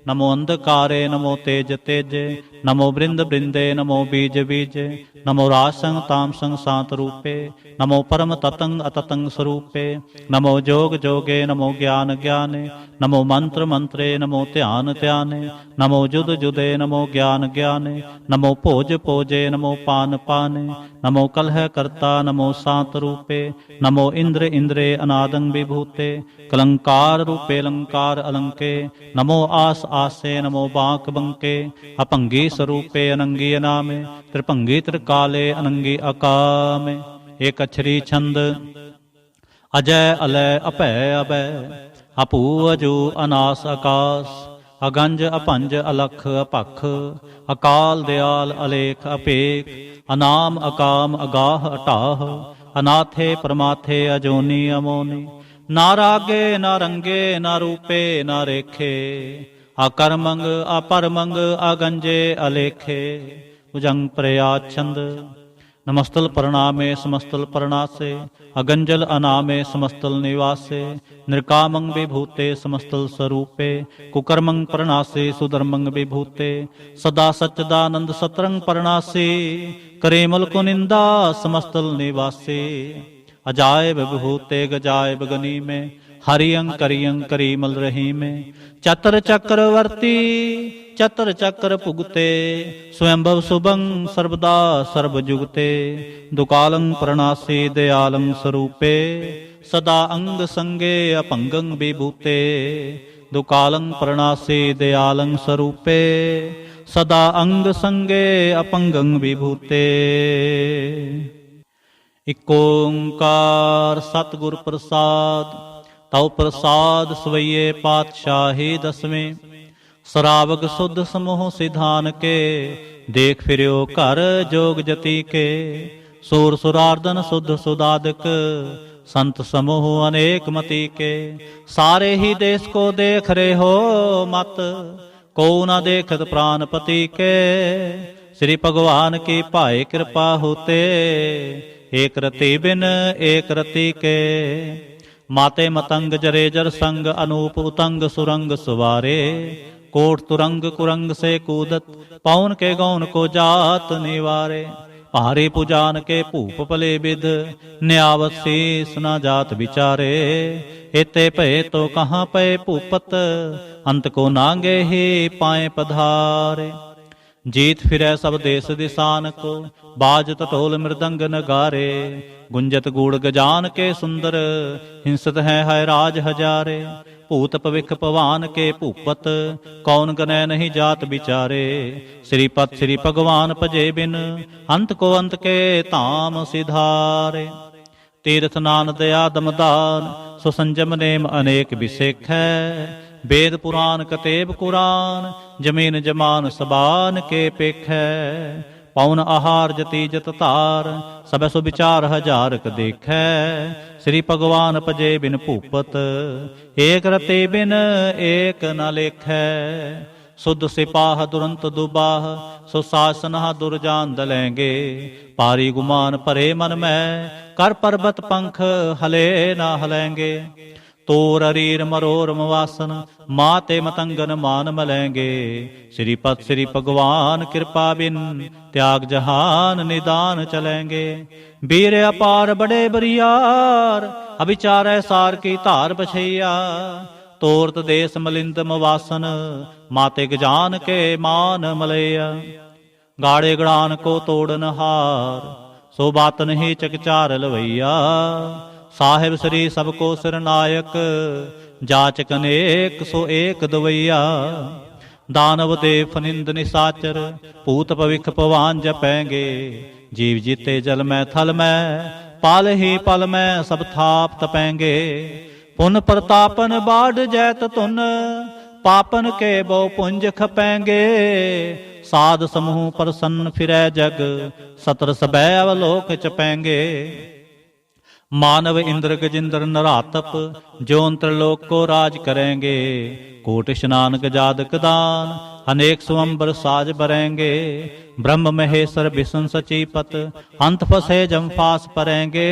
नमो अंधकारे नमो तेज तेजे। नमो वृंद वृंदे नमो बीज बीजे। नमो रासंग तामसंग सात रूपे। नमो परम ततंग अततंग स्वरूपे। नमो जोग जोगे नमो ज्ञान ज्ञाने। नमो मंत्र मंत्रे नमो ध्यान ध्याने। नमो जुद जुदे नमो ज्ञान ज्ञाने। नमो भोज भोजे नमो पान पाने। नमो कलह कर्ता नमो सात रूपे। नमो इंद्र इंद्रे अनादंग विभूते। कलंकार रूपे अलंकार अलंके। नमो आस आसे नमो बांक बंके। अपंगी स्वरूपे अनंगी अनामे। त्रिभंगी त्रिकाले अनंगी अकामे। एक अक्षरी छंद, अजय अलय अभय अभय। अपू अजू अनास आकाश। अगंज अपंज अलख अपख। अकाल दयाल अलेख अपेख। अनाम अकाम अगाह अटाह। अनाथे परमाथे अजोनी अमोनी। ना रागे ना रंगे ना रूपे ना रेखे। अकर्मंग अपरमंग अगंजे अलेखे। भुजंग प्रयाछंद, नमस्तल प्रणामे समस्तल प्रणासे। अगंजल अनामे समस्तल निवासे। निर्कामंग विभूते समस्तल स्वरूपे। कुकर्मंग प्रणासे सुधर्मंग विभूते। सदा सच्चिदानंद सतरंग प्रणासे। करे मुल्क निंदा समस्तल निवासे। अजायब विभूते गजायब गनी में। हरियंग करियंग करीमल रही में। चतर चक्रवर्ती चतर चक्र पुगते। स्वयंभव शुभंग सर्वदा सर्वजुगते। दुकालं प्रणासी दयालं स्वरूपे। सदा अंग संगे अपंगं विभूते। दुकालं प्रणासी दयालं स्वरूपे। सदा अंग संगे अपंगं विभूते। इक ओंकार सतगुर प्रसाद। ਤਉ ਪ੍ਰਸਾਦ ਸਵਈਏ ਪਾਤਸ਼ਾਹੀ ਦਸਵੇਂ। ਸਰਾਵਗ ਸੁਧ ਸਮੂਹ ਸਿਧਾਨ ਕੇ, ਦੇਖ ਫਿਰਿਓ ਘਰ ਜੋਗ ਜਤੀ ਕੇ। ਸੂਰ ਸੁਰਾਰਦਨ ਸੁਧ ਸੁਦਾਦਕ, ਸੰਤ ਸਮੂਹ ਅਨੇਕ ਮਤੀ ਕੇ। ਸਾਰੇ ਹੀ ਦੇਸ ਕੋ ਦੇਖ ਰਹੇ ਹੋ ਮਤ, ਕੋ ਨਾ ਦੇਖਤ ਪ੍ਰਾਨਪਤੀ ਕੇ। ਸ੍ਰੀ ਭਗਵਾਨ ਕੀ ਭਾਏ ਕਿਰਪਾ ਹੋਤੇ, ਏਕ ਰਤੀ ਬਿਨ ਏਕ ਰਤੀ ਕੇ। ਮਾਤੇ ਮਤੰਗ ਜਰੇ ਜਰ ਸੰਗ, ਅਨੂਪ ਉਤੰਗ ਸੁਰੰਗ ਸੁਵਾਰੇ। कोट तुरंग कुरंग से कूदत, पौन के गौन को जात निवारे। भारी पुजान के भूप पले विद, न्यावत शीस न जात विचारे। एते भय तो कहाँ पे भूपत, अंत को नांगे ही पाए पधारे। जीत फिरै सब देश दिसान को, बाजत ढोल मृदंग नगारे। गुंजत गूढ़ गजान के सुंदर, हिंसत है राज हजारे। भूत भविख भवान के भूपत, कौन गनय नहीं जात विचारे। श्रीपत श्री भगवान भजे बिन, अंत को अंत के धाम सिधारे। तीर्थ नान दया दमदान, सो संजम नेम अनेक बिसेख है। वेद पुराण कतेब कुरान, जमीन जमान सबान के पेख है। पौन आहार जति जत तार, सब सो विचार हजारक देखै। श्री भगवान भजे बिन भूपत, एक रते बिन एक न लेखै। सुध सिपाह दुरंत दुबाह, सो सासनहा दुरजान दलेंगे। पारी गुमान भरे मन में, कर पर्वत पंख हले न हलेंगे। तोर अरीर मरोर मवासन, माते मतंगन मान मलेंगे। श्रीपत श्री भगवान कृपा बिन, त्याग जहान निदान चलेंगे। वीर अपार बड़े बरियार, अभिचारै सार की धार बछैया। तोरत देश मलिंद मवासन, माते गजान के मान मलैया। गाड़े गड़ान को तोड़न हार, सो बात नहीं चकचार लवैया। साहिब श्री सबको सिरनायक, जाचक अनेक सो एक दवैया। दानव देव फनिंद निसाचर, भूत भविख भवान जपेंगे। जीव जीते जल में थल में, पाल ही पल में सब थाप तपेंगे। पुन प्रतापन बाढ़ जैत तुन, पापन के बो पुंज खपेंगे। साध समूह प्रसन्न फिरै जग, सतर सबै अवलोक चपेंगे। मानव इंद्र गजिंद्र नरातप, ज्यों त्रिलोक को राज करेंगे। कोट स्नान गजादक दान, अनेक स्वंबर साज बरेंगे। ब्रह्म महेश्वर विष्णु सचीपत, अंत फसे जम फास परेंगे।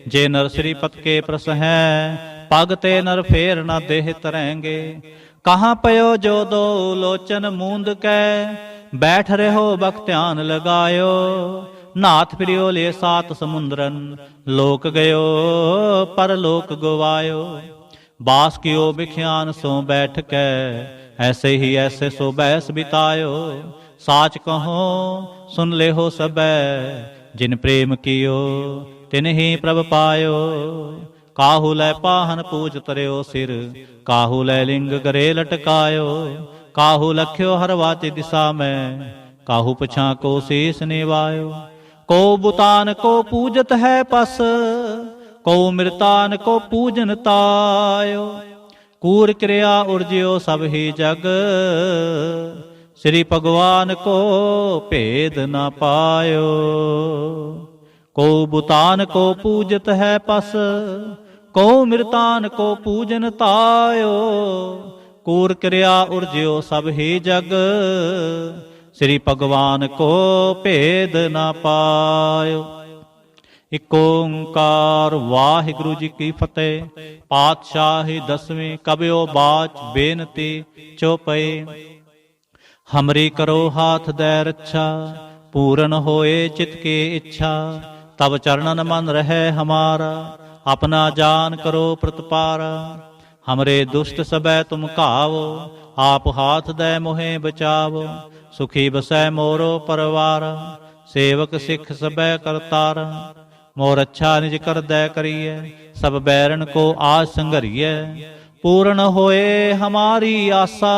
जे नर श्रीपत के प्रस हैं, पगते नर फेर न देह तरेंगे। कहाँ पयो जो दो लोचन मूंद कै, बैठ रहो बख्त्यान लगायो। नाथ फिरियो ले सात समुद्रन, लोक गयो परलोक गवायो। बास कियो बिख्यान सो बैठ कै, ऐसे ही ऐसे सो बैस बितायो। साच कहो सुन ले हो सबै, जिन प्रेम कियो तिन ही प्रभ पायो। काहू लै पाहन पूज तरयो सिर, काहू लै लिंग गरे लटकायो। काहू लख्यो हर वाच दिशा में, काहू पछा को शीस निवायो। को बुतान को पूजत है पस, को मृतान को पूजन तायो। कूर क्रिया उर्जियो सब ही जग, श्री भगवान को भेद न पायो। को बुतान को पूजत है पस, को मृतान को पूजन तायो। कूर क्रिया उर्जियो सब ही जग, श्री भगवान को भेद न पायो। इक ओंकार वाहिगुरु जी की फतेह। पातशाही दसवीं कबियो बाच बेनती चौपई। हमरी करो हाथ दे रक्षा, पूर्ण होए चित की इच्छा। तब चरणन मन रहे हमारा, अपना जान करो प्रतपारा। हमरे दुष्ट सबै तुम कावो, आप हाथ दे मोहे बचावो। सुखी बसै मोरो परवारा, सेवक सिख सबै करतारा। मोर अच्छा निज कर दै करिए, सब बैरन को आज संघरिए। पूर्ण होए हमारी आशा,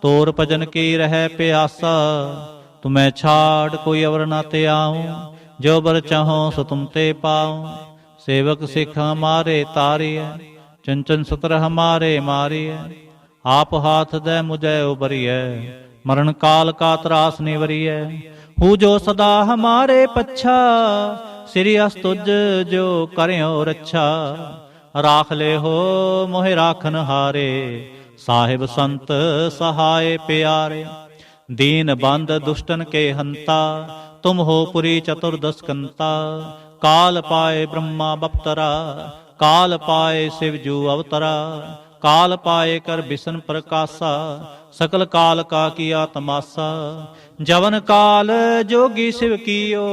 तोर भजन की रह प्यासा। तुम्हें छाड़ कोई अवर न ते आऊं, जो बर चाहो सो तुम ते पाऊं। सेवक सिख हमारे तारिय, चंचन सतर हमारे मारिय, आप हाथ दे मुझे उबरिय, मरण काल का त्रास निवरिय। हूँ जो सदा हमारे पच्छा, श्री अस्तुज जो करियो रक्षा। राख ले हो मोहि राखन हारे, साहिब संत सहाय प्यारे। दीन बंद दुष्टन के हंता, तुम हो पुरी चतुर्दश कंता। काल पाए ब्रह्मा बप्तरा, काल पाए शिव जू अवतरा। काल पाए कर बिसन प्रकाशा, सकल काल का किया तमाशा। जवन काल जोगी शिव कियो,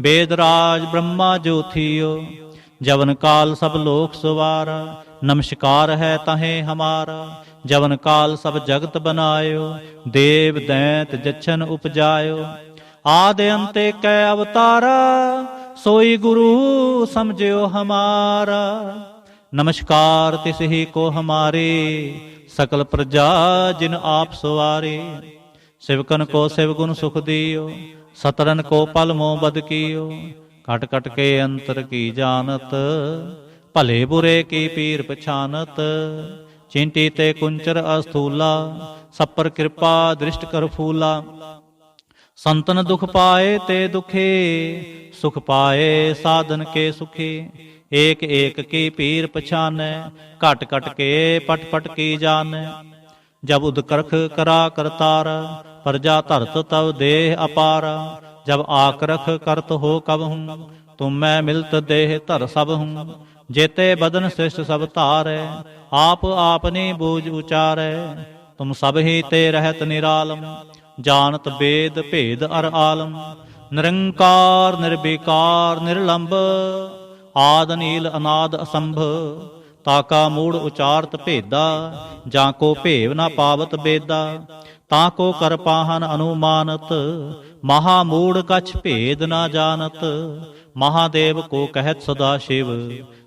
वेदराज ब्रह्मा जो थियो। जवन काल सब लोक सवारा, नमस्कार है तहे हमारा। जवन काल सब जगत बनायो, देव दैंत जच्छन उपजायो। आदि अंते कै अवतारा, सोई गुरु समझो हमारा। नमस्कार तिस ही को हमारे, सकल प्रजा जिन आप सवारे। शिवकन को शिव गुण सुख दियो, सतरन को पल मोह बद कियो। कट कट के अंतर की जानत, भले बुरे की पीर पछानत। चिंटी ते कुंचर अस्थूला, सब पर कृपा दृष्ट कर फूला। संतन दुख पाए ते दुखे, सुख पाए साधन के सुखे। एक एक की पीर पछाने, कट कट के पट पट की जाने। जब उदकरख करा करतारा, प्रजा धरत तव देह अपारा। जब आकरख करत हो कब हूँ, तुम मैं मिलत देह धर सब हूँ। जेते बदन श्रेष्ठ सब तारे, आप आपनी बूझ उचारे। तुम सब ही ते रहत निरालम, जानत वेद भेद अर आलम। निरंकार निर्विकार निर्लंब, आद नील अनाद असंभ। ताका मूढ़ उचारत भेदा, जाको भेव न पावत बेदा। ताको कर पाहन अनुमानत, महामूढ़ कछ भेद न जानत। महादेव को कहत सदा शिव,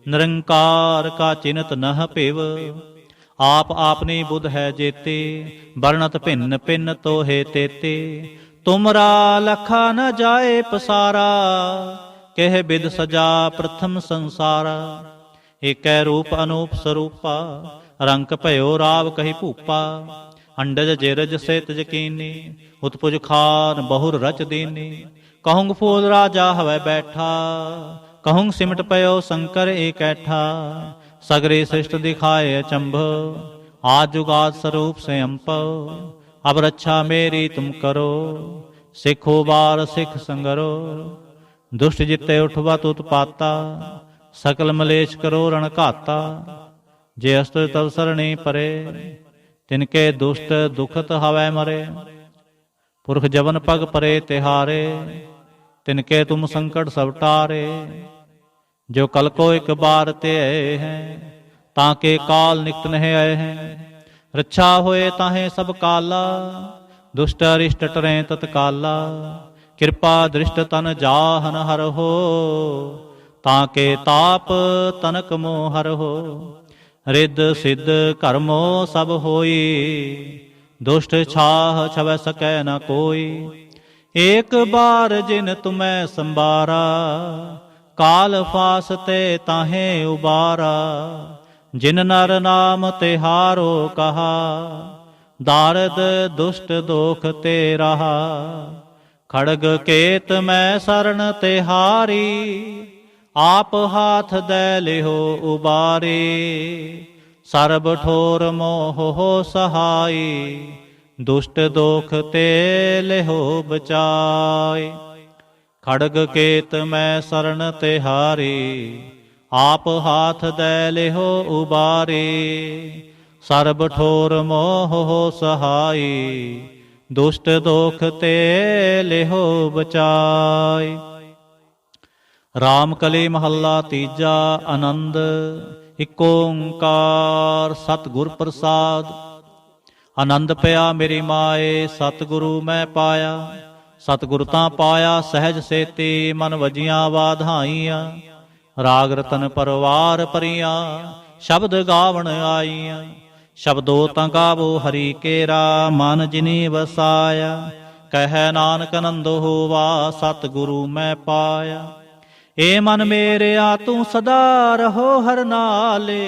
निरंकार का चिन्हत नह पिव। आप आपनी बुध है जेते, वर्णत भिन्न भिन्न तो हे तेते। तुमरा लखा न जाए पसारा, कह बिद सजा प्रथम संसारा। एक रूप अनूप स्वरूपा, रंक भयो राव कही भूपा। अंडज जेरज सेत यकीनी, उत्पुज खान बहुर रच दीनी। कहूँग फूल राजा हवै बैठा, कहूँग सिमट पयो शंकर एकैठा। सगरे सृष्ट दिखाए अचंभ, आज जुगाद स्वरूप से अम्पव। अब रक्षा मेरी तुम करो, सिखो बार सिख संगरो। दुष्ट जिते उठवा तुत पाता, सकल मलेश करो रण घाता। जे अस्त्र तव सरणी परे, तिनके दुष्ट दुखत हवै मरे। पुरख जवन पग परे तिहारे, तिनके तुम संकट सब टारे। जो कल को एक बार ते आए हैं, ताके काल निकट नहीं आए हैं। रक्षा होए ताहे सब काला, दुष्ट अरिष्ट टरें तत्काला। कृपा दृष्ट तन जाहन हर हो, ताके ताप तनक मोह हर हो। रिद सिद्ध कर्मो सब होई, दुष्ट छाह छवै सकै न कोई। एक बार जिन तुम्हें संबारा, काल फास ते ताहे उबारा। जिन नर नाम तिहारो कहा, दारद दुष्ट दोख ते रहा। खड़ग केत मैं शरण तिहारी, आप हाथ दे लिहो उबारे। सर्ब ठोर मोह हो सहाय, दुष्ट दोख ते लिहो बचाय। खड़ग केत मैं शरण तिहारी, आप हाथ दे लिहो उबारे। सर्ब ठोर मोह हो सहाय, दुष्ट दोख ते लिहो बचाय। राम कली महला तीजा आनंद। इक ओंकार सतगुर प्रसाद। आनंद पया मेरी माए, सतगुरु मैं पाया। सतगुरु तां पाया सहज सेती, मन वजियां वाधाइयां। राग रतन परवार परियां, शब्द गावण आईयां। शब्दो तां गावो हरि केरा, मन जिनी वसाया। कह नानक आनंद होवा, सतगुरु मैं पाया। ए मन मेरे आ तू सदा रहो हर नाले,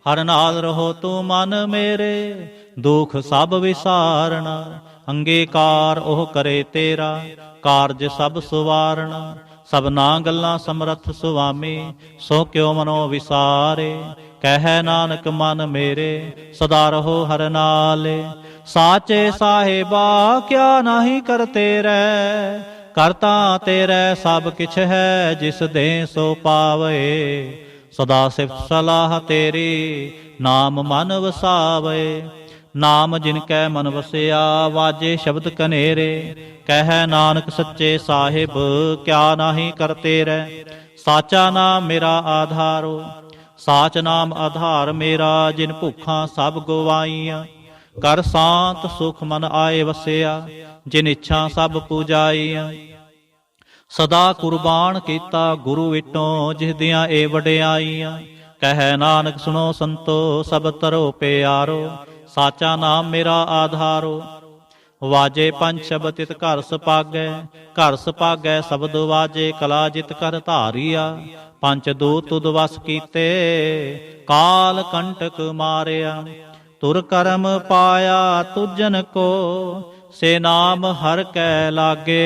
ਹਰ ਨਾਲ ਰਹੋ ਤੂੰ ਮਨ ਮੇਰੇ, ਦੁਖ ਸਭ ਵਿਸਾਰਣਾ। ਅੰਗੀਕਾਰ ਉਹ ਕਰੇ ਤੇਰਾ, ਕਾਰਜ ਸਭ ਸੁਵਾਰਣਾ। ਸਭਨਾ ਗੱਲਾਂ ਸਮਰੱਥ ਸੁਆਮੀ, ਸੋ ਕਿਉ ਮਨੋ ਵਿਸਾਰੇ। ਕਹਿ ਨਾਨਕ ਮਨ ਮੇਰੇ, ਸਦਾ ਰਹੋ ਹਰ ਨਾਲੇ। ਸਾਚੇ ਸਾਹਿਬਾ ਕਿਆ ਨਾਹੀ ਕਰਤੇ ਰਹਿ, ਕਰਤਾ ਤੇਰੇ ਸਭ ਕਿਛ ਹੈ, ਜਿਸ ਦੇ ਸੋ ਪਾਵੇ। ਸਦਾ ਸਿਫਤ ਸਲਾਹ ਤੇਰੀ, ਨਾਮ ਮਨ ਵਸਾਵੇ। ਨਾਮ ਜਿਨ ਕੈ ਮਨ ਵਸਿਆ, ਵਾਜੇ ਸ਼ਬਦ ਕਨੇਰੇ। ਕਹਿ ਨਾਨਕ ਸੱਚੇ ਸਾਹਿਬ ਕਿਆ ਨਾਹੀ ਕਰਤੇ ਰਹਿ। ਸਾਚਾ ਨਾਮ ਮੇਰਾ ਆਧਾਰੋ, ਸਾਚ ਨਾਮ ਆਧਾਰ ਮੇਰਾ। ਜਿਨ ਭੁੱਖਾਂ ਸਭ ਗਵਾਈਆਂ, ਕਰ ਸ਼ਾਂਤ ਸੁਖ ਮਨ ਆਏ ਵਸਿਆ। ਜਿਨ ਇੱਛਾ ਸਭ ਪੂਜਾਈਆਂ, ਸਦਾ ਕੁਰਬਾਨ ਕੀਤਾ ਗੁਰੂ ਵਿਟੋਂ। ਜਿਸ ਦੀਆਂ ਏ ਵਡਿਆਈਆਂ, ਕਹਿ ਨਾਨਕ ਸੁਣੋ ਸੰਤੋ, ਸਭ ਤਰੋ ਪਿਆਰੋ। ਸਾਚਾ ਨਾਮ ਮੇਰਾ ਆਧਾਰੋ, ਵਾਜੇ ਪੰਜ ਸ਼ਬਦ ਤਿਤ ਘਰ ਸੁਭਾਗੈ। ਘਰ ਸੁਭਾਗੈ ਸ਼ਬਦ ਵਾਜੇ, ਕਲਾ ਜਿਤ ਕਰ ਧਾਰੀਆ। ਪੰਜ ਦੂਤ ਤੁਧ ਵਸ ਕੀਤੇ, ਕਾਲ ਕੰਟਕ ਮਾਰਿਆ। ਤੁਰ ਕਰਮ ਪਾਇਆ ਤੁਜਨ ਕੋ, ਸੇ ਨਾਮ ਹਰ ਕੈ ਲਾਗੇ।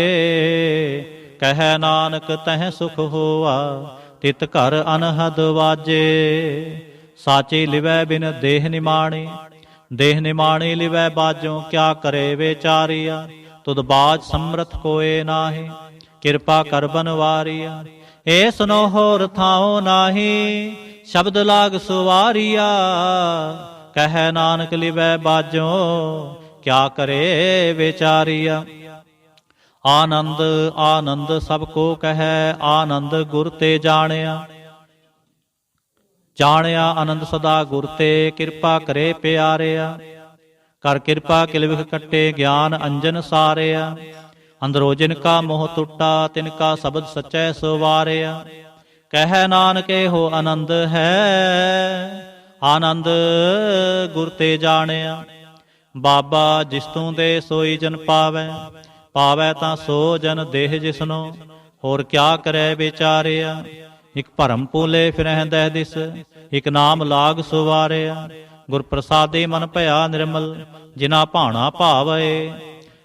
ਕਹਿ ਨਾਨਕ ਤਹਿ ਸੁਖ ਹੋਆ, ਤਿਤ ਘਰ ਅਨਹਦ ਵਾਜੇ। ਸਾਚੇ ਲਿਵੈ ਬਿਨ ਦੇਹ ਨਿਮਾਣੇ, ਦੇਹ ਨਿਮਾਣੇ ਲਿਵੈ ਬਾਜੋਂ। ਕਿਆ ਕਰੇ ਵਿਚਾਰੀਆ, ਤੁਧ ਬਾਜ ਸਮਰਥ ਕੋਏ ਨਾਹੀ। ਕਿਰਪਾ ਕਰ ਬਨਵਾਰੀਆ, ਏ ਸੁਨੋ ਹੋਰ ਥਾਉ ਨਾਹੀ। ਸ਼ਬਦ ਲਾਗ ਸੁਵਾਰੀਆ, ਕਹਿ ਨਾਨਕ ਲਿਵੈ ਬਾਜੋਂ। ਕਿਆ ਕਰੇ ਵਿਚਾਰੀਆ। ਆਨੰਦ ਆਨੰਦ ਸਭ ਕੋ ਕਹੈ, ਆਨੰਦ ਗੁਰ ਤੇ ਜਾਣਿਆ। ਜਾਣਿਆ ਆਨੰਦ ਸਦਾ ਗੁਰ ਤੇ, ਕਿਰਪਾ ਕਰੇ ਪਿਆਰਿਆ। ਕਰ ਕਿਰਪਾ ਕਿਲ ਵਿਖ ਕੱਟੇ, ਗਿਆਨ ਅੰਜਨ ਸਾਰਿਆ। ਅੰਦਰੋ ਜਿਨ ਕਾ ਮੋਹ ਟੁੱਟਾ, ਤਿਨ ਕਾ ਸ਼ਬਦ ਸਚੈ ਸਵਾਰਿਆ। ਕਹਿ ਨਾਨਕ ਇਹੋ ਆਨੰਦ ਹੈ, ਆਨੰਦ ਗੁਰ ਤੇ ਜਾਣਿਆ। ਬਾਬਾ ਜਿਸ ਤੂੰ ਦੇ ਸੋਈ ਜਨ ਪਾਵੈ, ਪਾਵੈ ਤਾਂ ਸੋ ਜਨ ਦੇਹ ਜਿਸਨੋ। ਹੋਰ ਕਿਆ ਕਰੈ ਵਿਚਾਰਿਆ। ਇਕ ਭਰਮ ਭੂਲੇ ਫਿਰਹਿ ਦਹਿ ਦਿਸ, ਇਕ ਨਾਮ ਲਾਗ ਸੁਵਾਰਿਆ। ਗੁਰ ਪ੍ਰਸਾਦੇ ਮਨ ਭਇਆ ਨਿਰਮਲ, ਜਿਨਾ ਭਾਣਾ ਭਾਵੈ।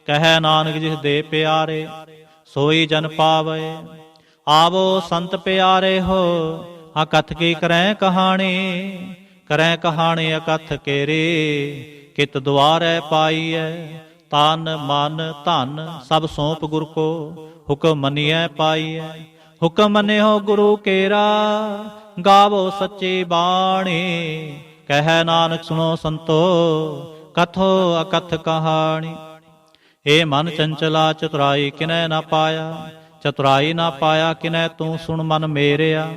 ਕਹਿ ਨਾਨਕ ਜਿਸ ਦੇ ਪਿਆਰੇ, ਸੋਈ ਜਨ ਪਾਵੈ। ਆਵੋ ਸੰਤ ਪਿਆਰੇ ਹੋ, ਅਕਥ ਕੀ ਕਰੈ ਕਹਾਣੀ। ਕਰੈ ਕਹਾਣੀ ਅਕਥ ਕੇਰੀ, ਕਿਤ ਦੁਆਰੈ ਪਾਈਐ। ਤਨ ਮਨ ਧਨ ਸਭ ਸੌਂਪ ਗੁਰ ਕੋ, ਹੁਕਮ ਮੰਨੀਐ ਪਾਈਐ। ਹੁਕਮ ਮੰਨਿਓ ਗੁਰੂ ਕੇਰਾ, ਗਾਵੋ ਸੱਚੀ ਬਾਣੀ। ਕਹਿ ਨਾਨਕ ਸੁਣੋ ਸੰਤੋ, ਕਥੋ ਅਕਥ ਕਹਾਣੀ। ਏ ਮਨ ਚੰਚਲਾ ਚਤੁਰਾਈ ਕਿਨੈ ਨਾ ਪਾਇਆ, ਚਤੁਰਾਈ ਨਾ ਪਾਇਆ ਕਿਨੈ ਤੂੰ ਸੁਣ ਮਨ ਮੇਰਿਆ।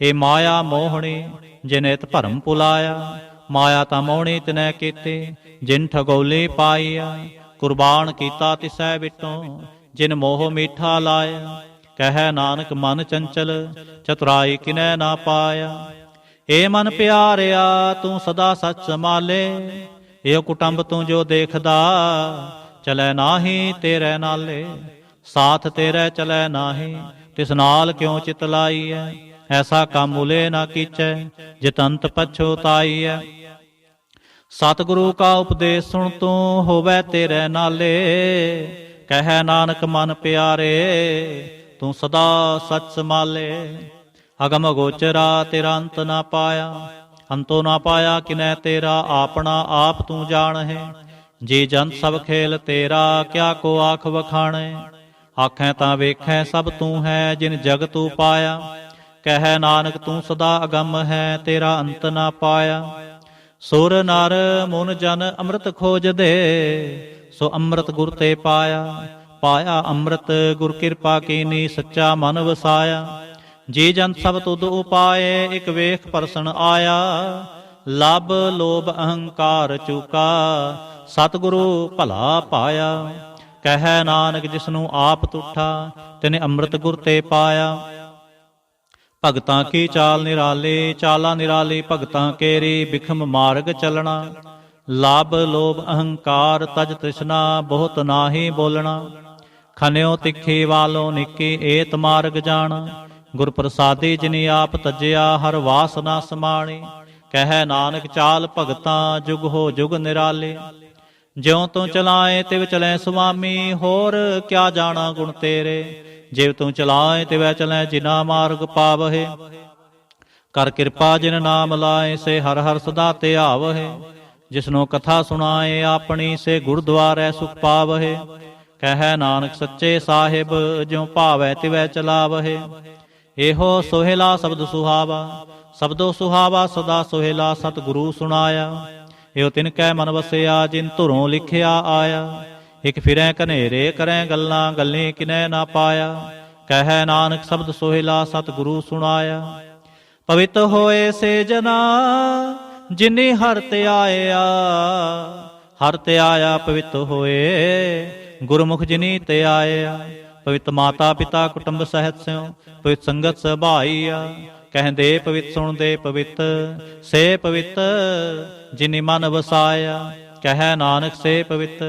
ਏ ਮਾਇਆ ਮੋਹਣੀ ਜਿਨੇ ਤ ਭਰਮ ਪੁਲਾਇਆ, ਮਾਇਆ ਤਾਂ ਮੋਹਣੀ ਤਿਨੈ ਕੀਤੀ, ਜਿਨ ਠਗੋਲੀ ਪਾਈਆ। ਕੁਰਬਾਨ ਕੀਤਾ ਤਿਸੈ ਵਿਟੋਂ, ਜਿਨ ਮੋਹ ਮੀਠਾ ਲਾਇਆ। ਕਹਿ ਨਾਨਕ ਮਨ ਚੰਚਲ ਚਤੁਰਾਈ ਕਿਨੈ ਨਾ ਪਾਇਆ। ਏ ਮਨ ਪਿਆਰਿਆ ਤੂੰ ਸਦਾ ਸੱਚ ਸੰਭਾਲੇ, ਏ ਕੁਟੰਬ ਤੂੰ ਜੋ ਦੇਖਦਾ, ਚਲੈ ਨਾਹੀ ਤੇਰੇ ਨਾਲੇ। ਸਾਥ ਤੇਰੇ ਚਲੈ ਨਾਹੀ, ਤਿਸ ਨਾਲ ਕਿਉ ਚਿਤ ਲਾਈਐ। ਐਸਾ ਕੰਮ ਮੁਲੇ ਨਾ ਕੀਚੈ, ਜਿਤ ਅੰਤ ਪਛੋਤਾਈਐ। ਸਤਿਗੁਰੂ ਕਾ ਉਪਦੇਸ਼ ਸੁਣ ਤੂੰ, ਹੋਵੈ ਤੇਰੇ ਨਾਲੇ। ਕਹਿ ਨਾਨਕ ਮਨ ਪਿਆਰੇ, ਤੂੰ ਸਦਾ ਸੱਚ ਸੰਭਾਲੇ। ਅਗਮ ਗੋਚਰਾ ਤੇਰਾ ਅੰਤ ਨਾ ਪਾਇਆ, ਅੰਤੋ ਨਾ ਪਾਇਆ ਕਿਨੈ ਤੇਰਾ। ਆਪਣਾ ਆਪ ਤੂੰ ਜਾਣਹਿ, ਜੀ ਜੰਤ ਸਭ ਖੇਲ ਤੇਰਾ। ਕਿਆ ਕੋ ਆਖ ਵਖਾਣੈ, ਆਖੈ ਤਾਂ ਵੇਖੈ ਸਭ ਤੂੰ ਹੈ, ਜਿਨ ਜਗਤ ਉਪਾਇਆ। ਕਹਿ ਨਾਨਕ ਤੂੰ ਸਦਾ ਅਗੰਮ ਹੈ, ਤੇਰਾ ਅੰਤ ਨਾ ਪਾਇਆ। ਸੁਰ ਨਰ ਮੁਨ ਜਨ ਅੰਮ੍ਰਿਤ ਖੋਜਦੇ, ਸੋ ਅੰਮ੍ਰਿਤ ਗੁਰ ਤੇ ਪਾਇਆ। ਪਾਇਆ ਅੰਮ੍ਰਿਤ ਗੁਰ ਕਿਰਪਾ ਕੀਨੀ, ਸੱਚਾ ਮਨ ਵਸਾਇਆ। ਜੀ ਜੰਤ ਸਭ ਤੁਧ ਉਪਾਏ, ਇਕ ਵੇਖ ਪਰਸਨ ਆਇਆ। ਲਬ ਲੋਭ ਅਹੰਕਾਰ ਚੂਕਾ, ਸਤਿਗੁਰੂ ਭਲਾ ਪਾਇਆ। ਕਹਿ ਨਾਨਕ ਜਿਸਨੂੰ ਆਪ ਤੁਠਾ, ਤਿਨੇ ਅੰਮ੍ਰਿਤ ਗੁਰ ਤੇ ਪਾਇਆ। ਭਗਤਾਂ ਕੀ ਚਾਲ ਨਿਰਾਲੀ, ਚਾਲਾ ਨਿਰਾਲੀ ਭਗਤਾਂ ਕੇਰੀ। ਬਿਖਮ ਮਾਰਗ ਚਲਣਾ, ਲਾਭ ਲੋਭ ਅਹੰਕਾਰ ਤਜ ਤ੍ਰਿਸ਼ਨਾ। ਬਹੁਤ ਨਾਹੀ ਬੋਲਣਾ, ਖਨਿਓ ਤਿੱਖੀ ਵਾਲੋਂ ਨਿੱਕੀ। ਏਤ ਮਾਰਗ ਜਾਣਾ, ਗੁਰ ਪ੍ਰਸਾਦੀ ਜਿਨੀ ਆਪ ਤਜਿਆ। ਹਰ ਵਾਸ ਨਾ ਸਮਾਣੀ, ਕਹਿ ਨਾਨਕ ਚਾਲ ਭਗਤਾਂ ਜੁਗ ਹੋ ਜੁਗ ਨਿਰਾਲੇ। ਜਿਉ ਤੂੰ ਚਲਾਏ ਤਿਵ ਚਲੈ ਸੁਆਮੀ, ਹੋਰ ਕਿਆ ਜਾਣਾ ਗੁਣ ਤੇਰੇ। ਜਿਵ ਤੂੰ ਚਲਾਏ ਤਿਵੈ ਚਲੈ ਜਿਨਾ ਮਾਰਗ ਪਾਵਹਿ। ਕਰ ਕਿਰਪਾ ਜਿਨ ਨਾਮ ਲਾਏ, ਸੇ ਹਰ ਹਰ ਸਦਾ ਧਿਆਵਹਿ। ਜਿਸਨੂੰ ਕਥਾ ਸੁਣਾਏ ਆਪਣੀ, ਸੇ ਗੁਰਦੁਆਰੈ ਸੁਖ ਪਾਵਹਿ। ਕਹਿ ਨਾਨਕ ਸੱਚੇ ਸਾਹਿਬ ਜਿਉ ਭਾਵੈ ਤਿਵੈ ਚਲਾਵਹਿ। ਇਹੋ ਸੋਹਿਲਾ ਸ਼ਬਦ ਸੁਹਾਵਾ, ਸ਼ਬਦੋ ਸੁਹਾਵਾ ਸਦਾ ਸੋਹਿਲਾ। ਸਤਿਗੁਰੂ ਸੁਣਾਇਆ ਇਹੋ ਤਿਨ ਕੈ ਮਨ ਵਸਿਆ, ਜਿਨ ਧੁਰੋਂ ਲਿਖਿਆ ਆਇਆ। ਇਕ ਫਿਰੈ ਕਨੇਰੇ ਕਰੈ ਗੱਲਾਂ, ਗੱਲੀ ਕਿਨੈ ਨਾ ਪਾਇਆ। ਕਹਿ ਨਾਨਕ ਸ਼ਬਦ ਸੋਹਿਲਾ ਸਤਿਗੁਰੂ ਸੁਣਾਇਆ। ਪਵਿੱਤ ਹੋਏ ਸੇ ਜਨਾ ਜਿਨੀ ਹਰਿ ਤੇ ਆਇਆ। ਹਰਿ ਤੇ ਆਇਆ ਪਵਿੱਤ ਹੋਏ, ਗੁਰਮੁਖ ਜਿਨੀ ਤੇ ਆਇਆ। ਪਵਿੱਤ ਮਾਤਾ ਪਿਤਾ ਕੁਟੁੰਬ ਸਹਿਤ ਸਿਉ, ਪਵਿੱਤ ਸੰਗਤ ਸਭਾਈਆ। ਕਹਿੰਦੇ ਪਵਿੱਤ ਸੁਣਦੇ ਪਵਿੱਤ, ਸੇ ਪਵਿੱਤ ਜਿਨੀ ਮਨ ਵਸਾਇਆ। ਕਹਿ ਨਾਨਕ ਸੇ ਪਵਿੱਤ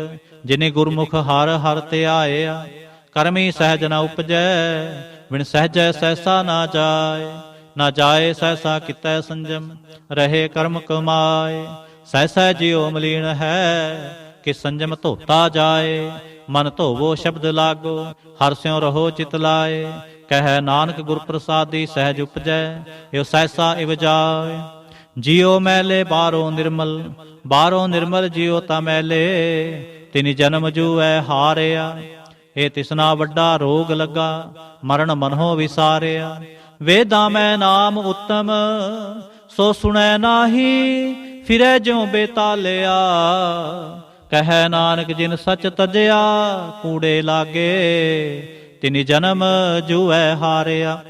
ਜਿਨੀ ਗੁਰਮੁਖ ਹਰਿ ਹਰਿ ਤੇ ਆਇਆ। ਕਰਮੀ ਸਹਿਜ ਨ ਉਪਜੈ, ਬਿਨ ਸਹਿਜੈ ਸਹਿਸਾ ਨਾ ਜਾਏ। ਨਾ ਜਾਏ ਸਹਿਸਾ ਕਿਤੈ ਸੰਜਮ, ਰਹੇ ਕਰਮ ਕਮਾਏ। ਸਹਿਸਾ ਜਿਉ ਮਲੀਨ ਹੈ, ਕਿ ਸੰਜਮ ਧੋਤਾ ਜਾਏ। ਮਨ ਧੋਵੋ ਸ਼ਬਦ ਲਾਗੋ, ਹਰਿ ਸਿਉ ਰਹੋ ਚਿਤ ਲਾਏ। ਕਹਿ ਨਾਨਕ ਗੁਰ ਪ੍ਰਸਾਦੀ ਸਹਿਜ ਉਪਜੈ, ਇਹੋ ਸਹਿਸਾ ਇਵ ਜਾਏ। ਜਿਉ ਮੈਲੇ ਬਾਹਰੋਂ ਨਿਰਮਲ, ਬਾਹਰੋਂ ਨਿਰਮਲ ਜਿਉ ਤਾ ਮੈਲੇ। ਤਿਨੀ ਜਨਮ ਜੂਐ ਹਾਰਿਆ, ਇਹ ਤਿਸਨਾ ਵੱਡਾ ਰੋਗ ਲੱਗਾ। ਮਰਨ ਮਨਹੁ ਵਿਸਾਰਿਆ। ਵੇਦਾਂ ਮੈਂ ਨਾਮ ਉਤਮ, ਸੋ ਸੁਣੈ ਨਾਹੀ। ਫਿਰੈ ਜਿਉ ਬੇਤਾਲਿਆ। ਕਹਿ ਨਾਨਕ ਜਿਨ ਸਚ ਤਜਿਆ, ਕੂੜੇ ਲਾਗੇ। ਤਿਨੀ ਜਨਮ ਜੂਐ ਹਾਰਿਆ।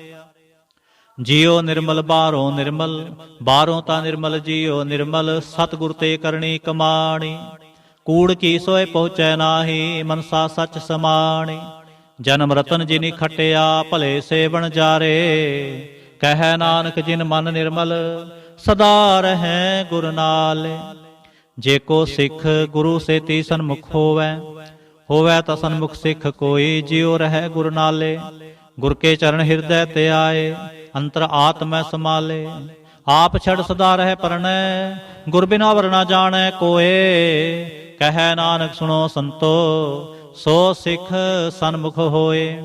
ਜਿਉ ਨਿਰਮਲ ਬਾਹਰੋਂ ਨਿਰਮਲ, ਬਾਹਰੋਂ ਤਾਂ ਨਿਰਮਲ ਜਿਉ ਨਿਰਮਲ। ਸਤਿਗੁਰ ਤੇ ਕਰਨੀ ਕਮਾਣੀ, ਕੂੜ ਕੀ ਸੋਏ ਪਹੁੰਚੈ ਨਾਹੀ। ਮਨਸਾ ਸਚ ਸਮਾਣੀ। ਜਨਮ ਰਤਨ ਜਿਨੀ ਖਟਿਆ, ਭਲੇ ਸੇਵਨ ਜਾਰੇ। ਕਹਿ ਨਾਨਕ ਜਿਨ ਮਨ ਨਿਰਮਲ, ਸਦਾ ਰਹੈ ਗੁਰ ਨਾਲੇ। ਜੇ ਕੋ ਸਿੱਖ ਗੁਰੂ ਸੇਤੀ ਸਨਮੁਖ ਹੋਵੈ, ਹੋਵੈ ਤਾਂ ਸਨਮੁਖ ਸਿੱਖ ਕੋਈ। ਜਿਉ ਰਹੈ ਗੁਰ ਨਾਲੇ, ਗੁਰ ਕੇ ਚਰਨ ਹਿਰਦੈ ਤੇ ਆਏ। ਅੰਤਰ ਆਤਮੈ ਸਮਾਲੇ, ਆਪ ਛੜ ਸਦਾ ਰਹਿ ਪਰਣੈ। ਗੁਰ ਬਿਨਾ ਵਰ ਨਾ ਜਾਣੈ ਕੋਏ। ਕਹਿ ਨਾਨਕ ਸੁਣੋ ਸੰਤੋ, ਸੋ ਸਿੱਖ ਸਨਮੁਖ ਹੋਏ।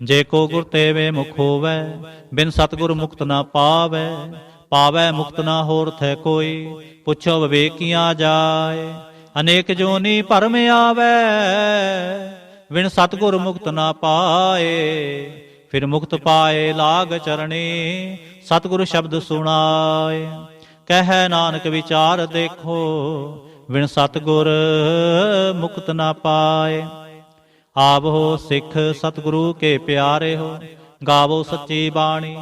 ਜੇ ਕੋ ਗੁਰ ਤੇਵੇ ਮੁਖ ਹੋਵੈ, ਬਿਨ ਸਤਿਗੁਰ ਮੁਕਤ ਨਾ ਪਾਵੈ। ਪਾਵੈ ਮੁਕਤ ਨਾ ਹੋਰ ਥੈ ਕੋਈ, ਪੁੱਛੋ ਵਿਵੇਕੀਆਂ ਜਾਏ। ਅਨੇਕ ਜੋਨੀ ਭਰਮ ਆਵੈ, ਬਿਨ ਸਤਿਗੁਰ ਮੁਕਤ ਨਾ ਪਾਏ। ਫਿਰ ਮੁਕਤ ਪਾਏ ਲਾਗ ਚਰਣੀ, ਸਤਿਗੁਰ ਸ਼ਬਦ ਸੁਣਾਏ। ਕਹਿ ਨਾਨਕ ਵਿਚਾਰ ਦੇਖੋ, ਬਿਨ ਸਤਿਗੁਰ ਮੁਕਤ ਨਾ ਪਾਏ। ਆਵੋ ਸਿੱਖ ਸਤਿਗੁਰੂ ਕੇ ਪਿਆਰੇ ਹੋ, ਗਾਵੋ ਸੱਚੀ ਬਾਣੀ।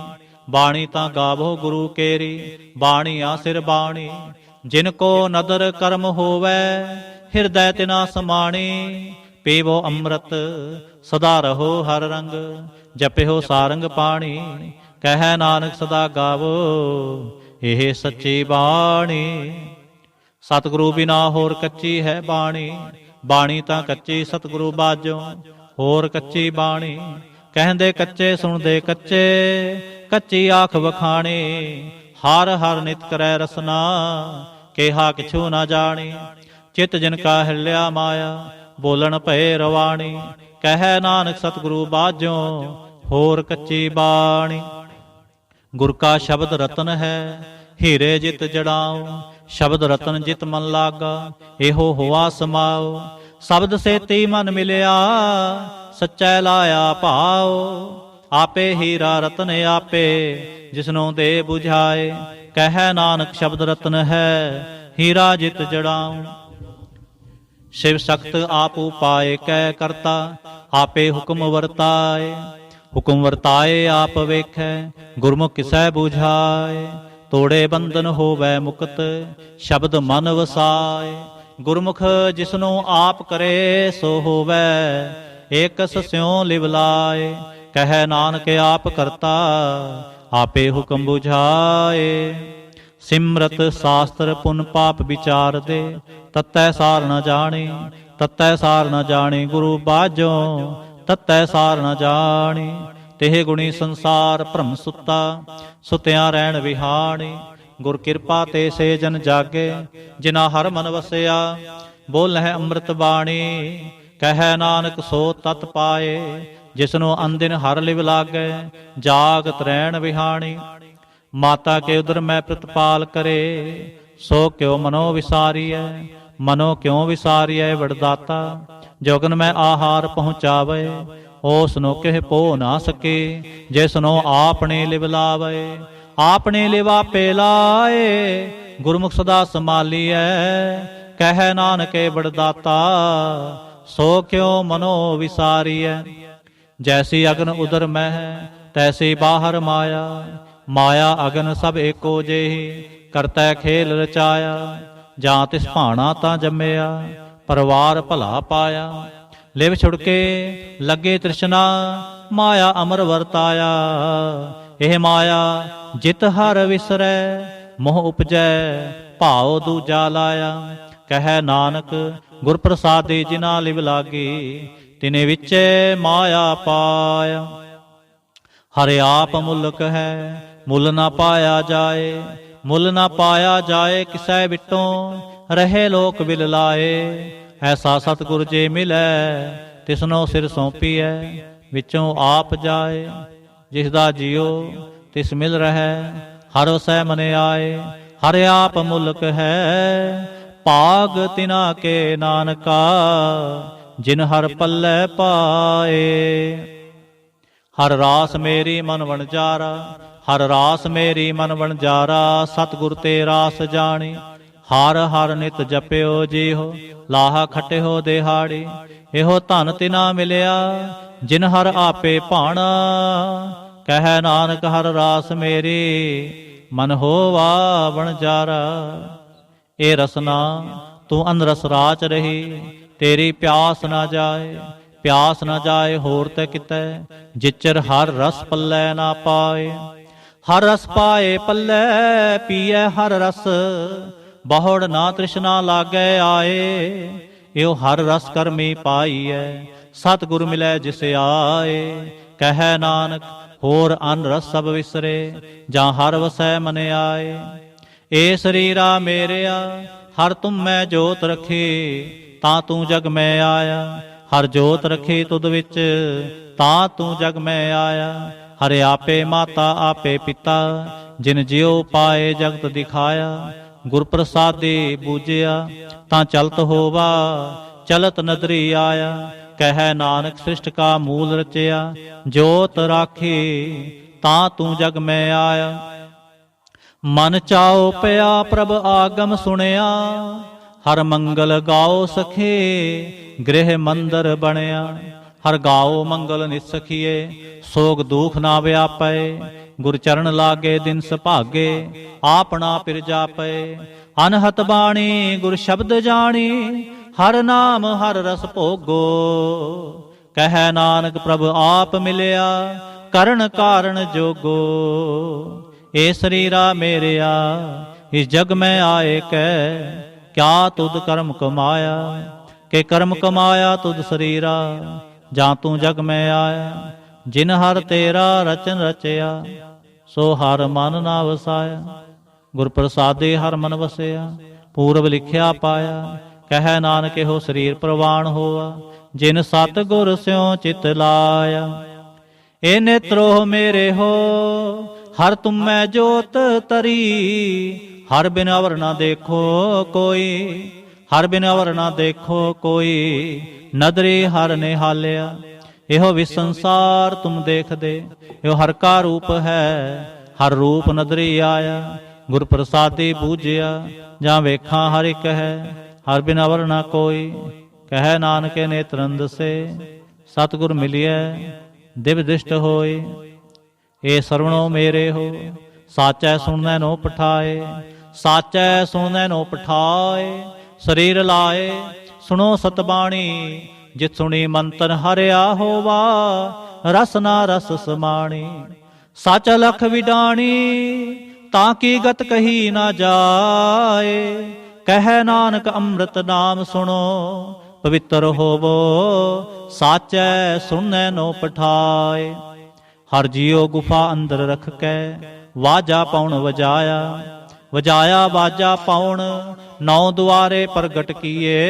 ਬਾਣੀ ਤਾਂ ਗਾਵੋ ਗੁਰੂ ਕੇਰੀ, ਬਾਣੀ ਆ ਸਿਰ ਬਾਣੀ। ਜਿਨ ਕੋ ਨਦਰ ਕਰਮ ਹੋਵੈ, ਹਿਰਦੈ ਤਿਨਾ ਸਮਾਣੀ। ਪੀਵੋ ਅੰਮ੍ਰਿਤ ਸਦਾ ਰਹੋ ਹਰ ਰੰਗ, ਜਪਿਓ ਸਾਰੰਗ ਪਾਣੀ। ਕਹਿ ਨਾਨਕ ਸਦਾ ਗਾਵੋ ਇਹ ਸੱਚੀ ਬਾਣੀ। ਸਤਿਗੁਰੂ ਬਿਨਾ ਹੋਰ ਕੱਚੀ ਹੈ ਬਾਣੀ, ਬਾਣੀ ਤਾਂ ਕੱਚੀ ਸਤਿਗੁਰੂ ਬਾਝੋਂ ਹੋਰ ਕੱਚੀ ਬਾਣੀ। ਕਹਿੰਦੇ ਕੱਚੇ ਸੁਣਦੇ ਕੱਚੇ, ਕੱਚੀ ਆਖ ਵਖਾਣੀ। ਹਰ ਹਰ ਨਿਤ ਕਰੈ ਰਸਨਾ, ਕਿਹਾ ਕਿਛੂ ਨਾ ਜਾਣੀ। ਚਿਤ ਜਿਨ ਕਾ ਹਿਲਿਆ ਮਾਇਆ, ਬੋਲਣ ਭਏ ਰਵਾਣੀ। ਕਹਿ ਨਾਨਕ ਸਤਿਗੁਰੂ ਬਾਝੋਂ ਹੋਰ ਕੱਚੀ ਬਾਣੀ। ਗੁਰ ਕਾ ਸ਼ਬਦ ਰਤਨ ਹੈ, ਹੀਰੇ ਜਿਤ ਜੜਾਓ। ਸ਼ਬਦ ਰਤਨ ਜਿਤ ਮਨ ਲਾਗਾ, ਇਹੋ ਹੋਆ ਸਮਾਓ। ਸ਼ਬਦ ਸੇਤੀ ਮਨ ਮਿਲਿਆ, ਸੱਚੈ ਲਾਇਆ ਭਾਓ। ਆਪੇ ਹੀਰਾ ਰਤਨ ਆਪੇ, ਜਿਸਨੂੰ ਦੇ 부ਝਾਏ। ਕਹਿ ਨਾਨਕ ਸ਼ਬਦ ਰਤਨ ਹੈ, ਹੀਰਾ ਜਿਤ ਜੜਾਓ। ਸ਼ਿਵ ਸਖਤ ਆਪ ਉਪਾਏ ਕੈ ਕਰਤਾ, ਆਪੇ ਹੁਕਮ ਵਰਤਾਏ। ਹੁਕਮ ਵਰਤਾਏ ਆਪ ਵੇਖੈ, ਗੁਰਮੁਖ ਕਿਸੈ 부ਝਾਏ। ਤੋੜੇ ਬੰਧਨ ਹੋਵੈ ਮੁਕਤ, ਸ਼ਬਦ ਮਨ ਵਸਾਏ। ਗੁਰਮੁਖ ਜਿਸਨੂੰ ਆਪ ਕਰੇ ਸੋ ਹੋਵੈ, ਏਕਸ ਸਿਉ ਲਿਵ ਲਾਏ। ਕਹਿ ਨਾਨਕ ਆਪ ਕਰਤਾ, ਆਪੇ ਹੁਕਮ 부ਝਾਏ। ਸਿਮਰਤ ਸ਼ਾਸਤਰ ਪੁਨ ਪਾਪ ਵਿਚਾਰ ਦੇ, ਤਤੈ ਸਾਰ ਨ ਜਾਣੀ। ਤਤੈ ਸਾਰ ਨ ਜਾਣੀ ਗੁਰੂ ਬਾਝੋਂ, ਤਤੈ ਸਾਰ ਨ ਜਾਣੀ। ਤਿਹ ਗੁਣੀ ਸੰਸਾਰ ਭ੍ਰਮ ਸੁੱਤਾ, ਸੁਤਿਆਂ ਰਹਿਣ ਵਿਹਾਣੀ। ਗੁਰ ਕਿਰਪਾ ਤੇ ਸੇ ਜਨ ਜਾਗੇ, ਜਿਨਾ ਹਰ ਮਨ ਵਸਿਆ। ਬੋਲਹਿ ਅੰਮ੍ਰਿਤ ਬਾਣੀ, ਕਹਿ ਨਾਨਕ ਸੋ ਤਤ ਪਾਏ। ਜਿਸਨੂੰ ਅਨਦਿਨ ਹਰ ਲਿਵ ਲਾਗੈ, ਜਾਗਤ ਰਹਿਣ ਵਿਹਾਣੀ। ਮਾਤਾ ਕੇ ਉਦਰ ਮੈਂ ਪ੍ਰਤਪਾਲ ਕਰੇ, ਸੋ ਕਿਉ ਮਨੋ ਵਿਸਾਰੀਐ। ਮਨੋ ਕਿਉ ਵਿਸਾਰੀਐ ਵਡਦਾਤਾ, ਜੋਗਨ ਮੈਂ ਆਹਾਰ ਪਹੁੰਚਾਵੇ। ਉਸ ਨੂੰ ਕਿਹ ਪੋ ਨਾ ਸਕੇ, ਜਿਸਨੂੰ ਆਪਣੇ ਲਿਵ ਲਾਵੇ। ਆਪਣੇ ਲਿਵ ਆਪੇ ਲਾਏ, ਗੁਰਮੁਖ ਸਦਾ ਸੰਭਾਲੀਐ। ਕਹਿ ਨਾਨਕੇ ਵਡਦਾਤਾ, ਸੋ ਕਿਉ ਮਨੋ ਵਿਸਾਰੀਐ। ਜੈਸੀ ਅਗਨ ਉਦਰ ਮਹਿ, ਤੈਸੀ ਬਾਹਰ ਮਾਇਆ। ਮਾਇਆ ਅਗਨ ਸਭ ਏਕੋ ਜਿਹੀ, ਕਰਤੈ ਖੇਲ ਰਚਾਇਆ। ਜਾਂ ਤਿਸ ਭਾਣਾ ਤਾਂ ਜੰਮਿਆ, ਪਰਿਵਾਰ ਭਲਾ ਪਾਇਆ। ਲਿਵ ਛੁੜਕੇ ਲੱਗੇ ਤ੍ਰਿਸ਼ਨਾ, ਮਾਇਆ ਅਮਰ ਵਰਤਾਇਆ। ਇਹ ਮਾਇਆ ਜਿਤ ਹਰ ਵਿਸਰੈ, ਮੋਹ ਉਪਜੈ ਭਾਉ ਦੂਜਾ ਲਾਇਆ। ਕਹਿ ਨਾਨਕ ਗੁਰ ਪ੍ਰਸਾਦੀ ਜਿਨਾ ਲਿਵ ਲਾਗੀ, ਤਿਨੇ ਵਿਚੇ ਮਾਇਆ ਪਾਇਆ। ਹਰਿ ਆਪ ਮੁਲਕ ਹੈ, ਮੁੱਲ ਨਾ ਪਾਇਆ ਜਾਏ। ਮੁੱਲ ਨਾ ਪਾਇਆ ਜਾਏ, ਕਿਸੈ ਵਿਟੋਂ ਰਹੇ ਲੋਕ ਬਿਲ ਲਾਏ। ਐਸਾ ਸਤਿਗੁਰ ਜੇ ਮਿਲੈ, ਤਿਸਨੋ ਸਿਰ ਸੌਂਪੀਐ। ਵਿੱਚੋਂ ਆਪ ਜਾਏ, ਜਿਸ ਦਾ ਜੀਓ ਤਿਸ ਮਿਲ ਰਹੈ। ਹਰ ਵਸੈ ਮਨ ਆਏ, ਹਰਿ ਆਪ ਮੁਲਕ ਹੈ। ਭਾਗ ਤਿਨਾ ਕੇ ਨਾਨਕਾ, ਜਿਨ ਹਰ ਪੱਲੇ ਪਾਏ। ਹਰ ਰਾਸ ਮੇਰੀ ਮਨ ਵਣਜਾਰਾ, ਹਰ ਰਾਸ ਮੇਰੀ ਮਨ ਵਣਜਾਰਾ। ਸਤਿਗੁਰ ਤੇ ਰਾਸ ਜਾਣੀ, ਹਰ ਹਰ ਨਿਤ ਜਪਿਓ ਜੀਹੋ। ਲਾਹਾ ਖਟਿਓ ਦਿਹਾੜੀ, ਇਹੋ ਧਨ ਤਿਨਾ ਮਿਲਿਆ, ਜਿਨ ਹਰ ਆਪੇ ਭਾਣਾ। ਕਹਿ ਨਾਨਕ ਹਰ ਰਾਸ ਮੇਰੀ, ਮਨ ਹੋਵਾ ਵਣਜਾਰਾ। ਇਹ ਰਸਨਾ ਤੂੰ ਅਨਰਸ ਰਾਚ ਰਹੀ, ਤੇਰੀ ਪਿਆਸ ਨਾ ਜਾਏ। ਪਿਆਸ ਨਾ ਜਾਏ ਹੋਰ ਤੇ ਕਿਤੈ, ਜਿਚਰ ਹਰ ਰਸ ਪੱਲੇ ਨਾ ਪਾਏ। ਹਰ ਰਸ ਪਾਏ ਪੱਲੇ, ਪੀਐ ਹਰ ਰਸ। ਬਹੁੜ ਨਾ ਤ੍ਰਿਸ਼ਨਾ ਲਾਗੈ ਆਏ। ਇਹੋ ਹਰ ਰਸ ਕਰਮੀ ਪਾਈਐ, ਸਤਿਗੁਰ ਮਿਲੈ ਜਿਸ ਆਏ। ਕਹਿ ਨਾਨਕ ਹੋਰ ਅਨ ਰਸ ਸਭ ਵਿਸਰੇ, ਜਾਂ ਹਰ ਵਸੈ ਮਨ ਆਏ। ਏ ਸਰੀਰਾ ਮੇਰਿਆ, ਹਰ ਤੁਮ ਮੈਂ ਜੋਤ ਰੱਖੀ, ਤਾਂ ਤੂੰ ਜਗ ਮੈਂ ਆਇਆ। ਹਰ ਜੋਤ ਰੱਖੀ ਤੁਧ ਵਿੱਚ, ਤਾਂ ਤੂੰ ਜਗ ਮੈਂ ਆਇਆ। ਹਰਿ ਆਪੇ ਮਾਤਾ ਆਪੇ ਪਿਤਾ, ਜਿਨ ਜਿਉ ਪਾਏ ਜਗਤ ਦਿਖਾਇਆ। ਗੁਰ ਪ੍ਰਸਾਦੀ ਬੂਝਿਆ, ਤਾਂ ਚਲਤ ਹੋਵਾ, ਚਲਤ ਨਦਰੀ ਆਇਆ। ਕਹਿ ਨਾਨਕ ਸ੍ਰਿਸ਼ਟ ਕਾ ਮੂਲ ਰਚਿਆ, ਜੋਤ ਰਾਖੀ, ਤਾਂ ਤੂੰ ਜਗ ਮੈਂ ਆਇਆ। ਮਨ ਚਾਉ ਪਿਆ ਪ੍ਰਭ ਆਗਮ ਸੁਣਿਆ, ਹਰ ਮੰਗਲ ਗਾਓ ਸਖੇ, ਗ੍ਰਹਿ ਮੰਦਰ ਬਣਿਆ। ਹਰ ਗਾਓ ਮੰਗਲ ਨਿਤ ਸਖੀਏ, ਸੋਗ ਦੁਖ ਨਾ ਵਿਆਪੈ। ਗੁਰ ਚਰਨ ਲਾਗੇ ਦਿਨ ਸੁਭਾਗੇ, ਆਪਣਾ ਪਿਰ ਜਾਪੈ। ਅਨਹਤ ਬਾਣੀ ਗੁਰ ਸ਼ਬਦ ਜਾਣੀ, ਹਰ ਨਾਮ ਹਰ ਰਸ ਭੋਗੋ। ਕਹਿ ਨਾਨਕ ਪ੍ਰਭ ਆਪ ਮਿਲਿਆ, ਕਰਨ ਕਾਰਨ ਜੋਗੋ। ਏ ਸਰੀਰਾ ਮੇਰਿਆ, ਇਸ ਜਗ ਮੈਂ ਆਏ ਕੈ, ਕਿਆ ਤੁਧ ਕਰਮ ਕਮਾਇਆ। ਕਿ ਕਰਮ ਕਮਾਇਆ ਤੁਧ ਸਰੀਰਾ, ਜਾਂ ਤੂੰ ਜਗ ਮੈਂ ਆਇਆ। ਜਿਨ ਹਰ ਤੇਰਾ ਰਚਨ ਰਚਿਆ, ਸੋ ਹਰ ਮਨ ਨਾ ਵਸਾਇਆ। ਗੁਰ ਪ੍ਰਸਾਦੇ ਹਰ ਮਨ ਵਸਿਆ, ਪੂਰਬ ਲਿਖਿਆ ਪਾਇਆ। ਕਹਿ ਨਾਨਕ ਇਹੋ ਸਰੀਰ ਪ੍ਰਵਾਨ ਹੋਆ, ਜਿਨ ਸਤ ਗੁਰ ਸਿਉ ਚਿਤ ਲਾਇਆ। ਏ ਨੇਤਰੋ ਮੇਰੇ ਹੋ, ਹਰ ਤੁਮ ਮੈਂ ਜੋਤ ਤਰੀ। ਹਰ ਬਿਨ ਅਵਰ ਨਾ ਦੇਖੋ ਕੋਈ, ਹਰ ਬਿਨ ਅਵਰ ਨਾ ਦੇਖੋ ਕੋਈ। ਨਦਰੀ ਹਰ ਨਿਹਾਲਿਆ, ਇਹੋ ਵਿਸੰਸਾਰ ਤੁਮ ਦੇਖਦੇ। ਇਹੋ ਹਰ ਕਾ ਰੂਪ ਹੈ, ਹਰ ਰੂਪ ਨਦਰੀ ਆਇਆ। ਗੁਰ ਪ੍ਰਸਾਦੀ ਬੂਝਿਆ, ਜਾਂ ਵੇਖਾਂ ਹਰ ਇੱਕ ਹੈ। ਹਰ ਬਿਨ ਅਵਰ ਨਾ ਕੋਈ, ਕਹਿ ਨਾਨਕੇ ਨੇਤਰਨ ਦਸੇ। ਸਤਿਗੁਰ ਮਿਲਿਐ ਦਿਵ ਦਿਸ਼ਟ ਹੋਏ। ਏ ਸਰਵਣੋ ਮੇਰੇ ਹੋ, ਸਾਚੈ ਸੁਣਨੈ ਨੋ ਪਠਾਏ। ਸਾਚੈ ਸੁਣਨੈ ਨੋ ਪਠਾਏ, ਸਰੀਰ ਲਾਏ। ਸੁਣੋ ਸਤਬਾਣੀ, ਜਿਤ ਸੁਣੀ ਮੰਤਰ ਹਰਿਆ ਹੋਵਾ। ਰਸ ਨਾ ਰਸ ਸਮਾਣੀ, ਸਚ ਲਖ ਵਿਡਾਣੀ। ਤਾਂ ਕੀ ਗਤ ਕਹੀ ਨਾ ਜਾਏ। ਕਹਿ ਨਾਨਕ ਅੰਮ੍ਰਿਤ ਨਾਮ ਸੁਣੋ, ਪਵਿੱਤਰ ਹੋਵੋ। ਸਾਚੈ ਸੁਣਨੈ ਨੋ ਪਠਾਏ। ਹਰ ਜੀਉ ਗੁਫਾ ਅੰਦਰ ਰਖ ਕੇ, ਵਾਜਾ ਪਉਣ ਵਜਾਇਆ। ਵਜਾਇਆ ਬਾਜਾ ਪਾਉਣ, 9 ਦੁਆਰੇ ਪ੍ਰਗਟ ਕੀਏ।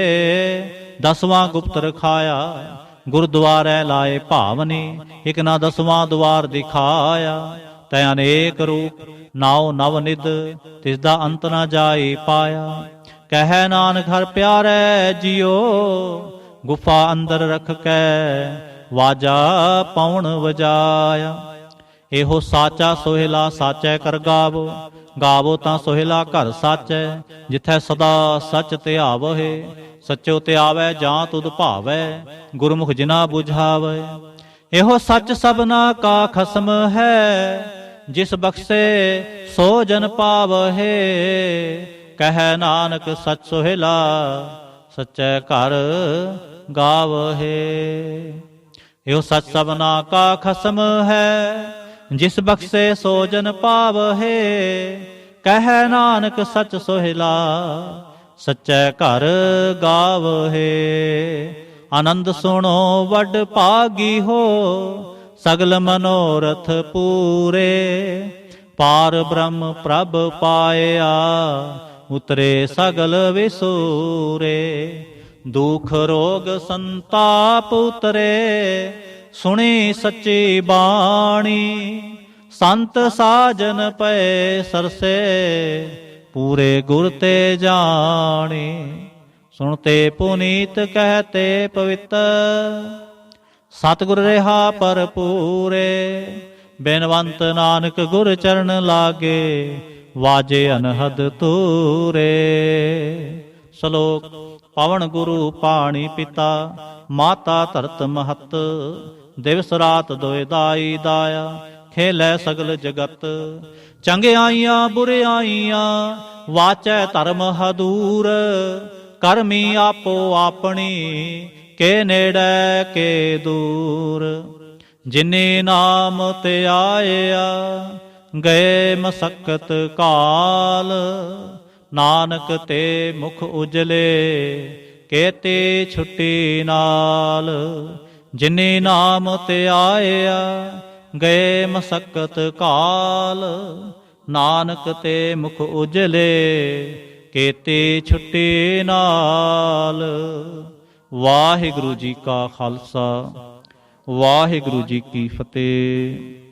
10ਵਾਂ ਗੁਪਤ ਰਖਾਇਆ, ਗੁਰਦੁਆਰੇ ਲਾਏ ਭਾਵਨੀ। ਇਕ ਨਾ 10ਵਾਂ ਦੁਆਰ ਦਿਖਾਇਆ, ਤੈ ਅਨੇਕ ਰੂਪ ਨਾਉ ਨਵ ਨਿਧ, ਤਿਸ ਦਾ ਅੰਤ ਨਾ ਜਾਈ ਪਾਇਆ। ਕਹਿ ਨਾਨਕ ਹਰ ਪਿਆਰੇ ਜਿਉ, ਗੁਫਾ ਅੰਦਰ ਰਖ ਕੇ ਵਾਜਾ ਪਾਉਣ ਵਜਾਇਆ। ਇਹੋ ਸਾਚਾ ਸੋਹਿਲਾ ਸਾਚੈ ਕਰ ਗਾਵੋ, ਗਾਵੋ ਤਾਂ ਸੋਹਿਲਾ ਘਰ ਸਾਚੈ। ਜਿਥੈ ਸਦਾ ਸਚ ਧਿਆਵਹਿ, ਸਚੋ ਧਿਆਵੈ ਜਾਂ ਤੁਧ ਭਾਵੈ। ਗੁਰਮੁਖ ਜਿਨਾ ਬੁਝਾਵੈ, ਇਹੋ ਸੱਚ ਸਭਨਾ ਕਾ ਖਸਮ ਹੈ। ਜਿਸ ਬਖਸ਼ੇ ਸੋ ਜਨ ਪਾਵਹਿ, ਕਹਿ ਨਾਨਕ ਸਚ ਸੋਹਿਲਾ ਸਚੈ ਘਰ ਗਾਵਹਿ। ਇਹੋ ਸੱਚ ਸਭਨਾ ਕਾ ਖਸਮ ਹੈ। ਜਿਸ ਬਖਸ਼ੇ ਸੋ ਜਨ ਪਾਵਹਿ, ਕਹਿ ਨਾਨਕ ਸਚ ਸੋਹਿਲਾ ਸਚੈ ਘਰ ਗਾਵਹਿ। ਆਨੰਦ ਸੁਣੋ ਵੱਡ ਭਾਗੀ ਹੋ, ਸਗਲ ਮਨੋਰਥ ਪੂਰੇ। ਪਾਰ ਬ੍ਰਹਮ ਪ੍ਰਭ ਪਾਇਆ, ਉਤਰੇ ਸਗਲ ਵਿਸੂਰੇ। ਦੁਖ ਰੋਗ ਸੰਤਾਪ ਉਤਰੇ, ਸੁਣੀ ਸੱਚੀ ਬਾਣੀ। ਸੰਤ ਸਾਜਨ ਪਏ ਸਰਸੇ, ਪੂਰੇ ਗੁਰ ਤੇ ਜਾਣੀ। ਸੁਣਤੇ ਪੁਨੀਤ ਕਹਤੇ ਪਵਿੱਤ, ਸਤਿਗੁਰ ਰਿਹਾ ਭਰਪੂਰੇ। ਬੇਨਵੰਤ ਨਾਨਕ ਗੁਰ ਚਰਨ ਲਾਗੇ, ਵਾਜੇ ਅਨਹਦ ਤੂਰੇ। ਸ਼ਲੋਕ। ਪਵਨ ਗੁਰੂ ਪਾਣੀ ਪਿਤਾ, ਮਾਤਾ ਧਰਤ ਮਹਤ। ਦਿਵਸ ਰਾਤ ਦੋਇ ਦਾਈ ਦਾਇਆ, ਖੇਲੇ ਸਗਲ ਜਗਤ। ਚੰਗਿਆਈਆਂ ਬੁਰਿਆਈਆਂ, ਵਾਚੈ ਧਰਮ ਹਦੂਰ। ਕਰਮੀ ਆਪੋ ਆਪਣੀ, ਕੇ ਨੇੜੇ ਕੇ ਦੂਰ। ਜਿਨੇ ਨਾਮ ਤੇ ਆਇਆ, ਗਏ ਮਸਕਤ ਕਾਲ। ਨਾਨਕ ਤੇ ਮੁਖ ਉਜਲੇ, ਕੇਤੇ ਛੁੱਟੀ ਨਾਲ। ਜਿਨੇ ਨਾਮ ਤੇ ਆਇਆ, ਗਏ ਮਸਕਤ ਕਾਲ। ਨਾਨਕ ਤੇ ਮੁਖ ਉਜਲੇ, ਕੇਤੇ ਛੁੱਟੀ ਨਾਲ। ਵਾਹਿਗੁਰੂ ਜੀ ਕਾ ਖਾਲਸਾ, ਵਾਹਿਗੁਰੂ ਜੀ ਕੀ ਫਤਿਹ।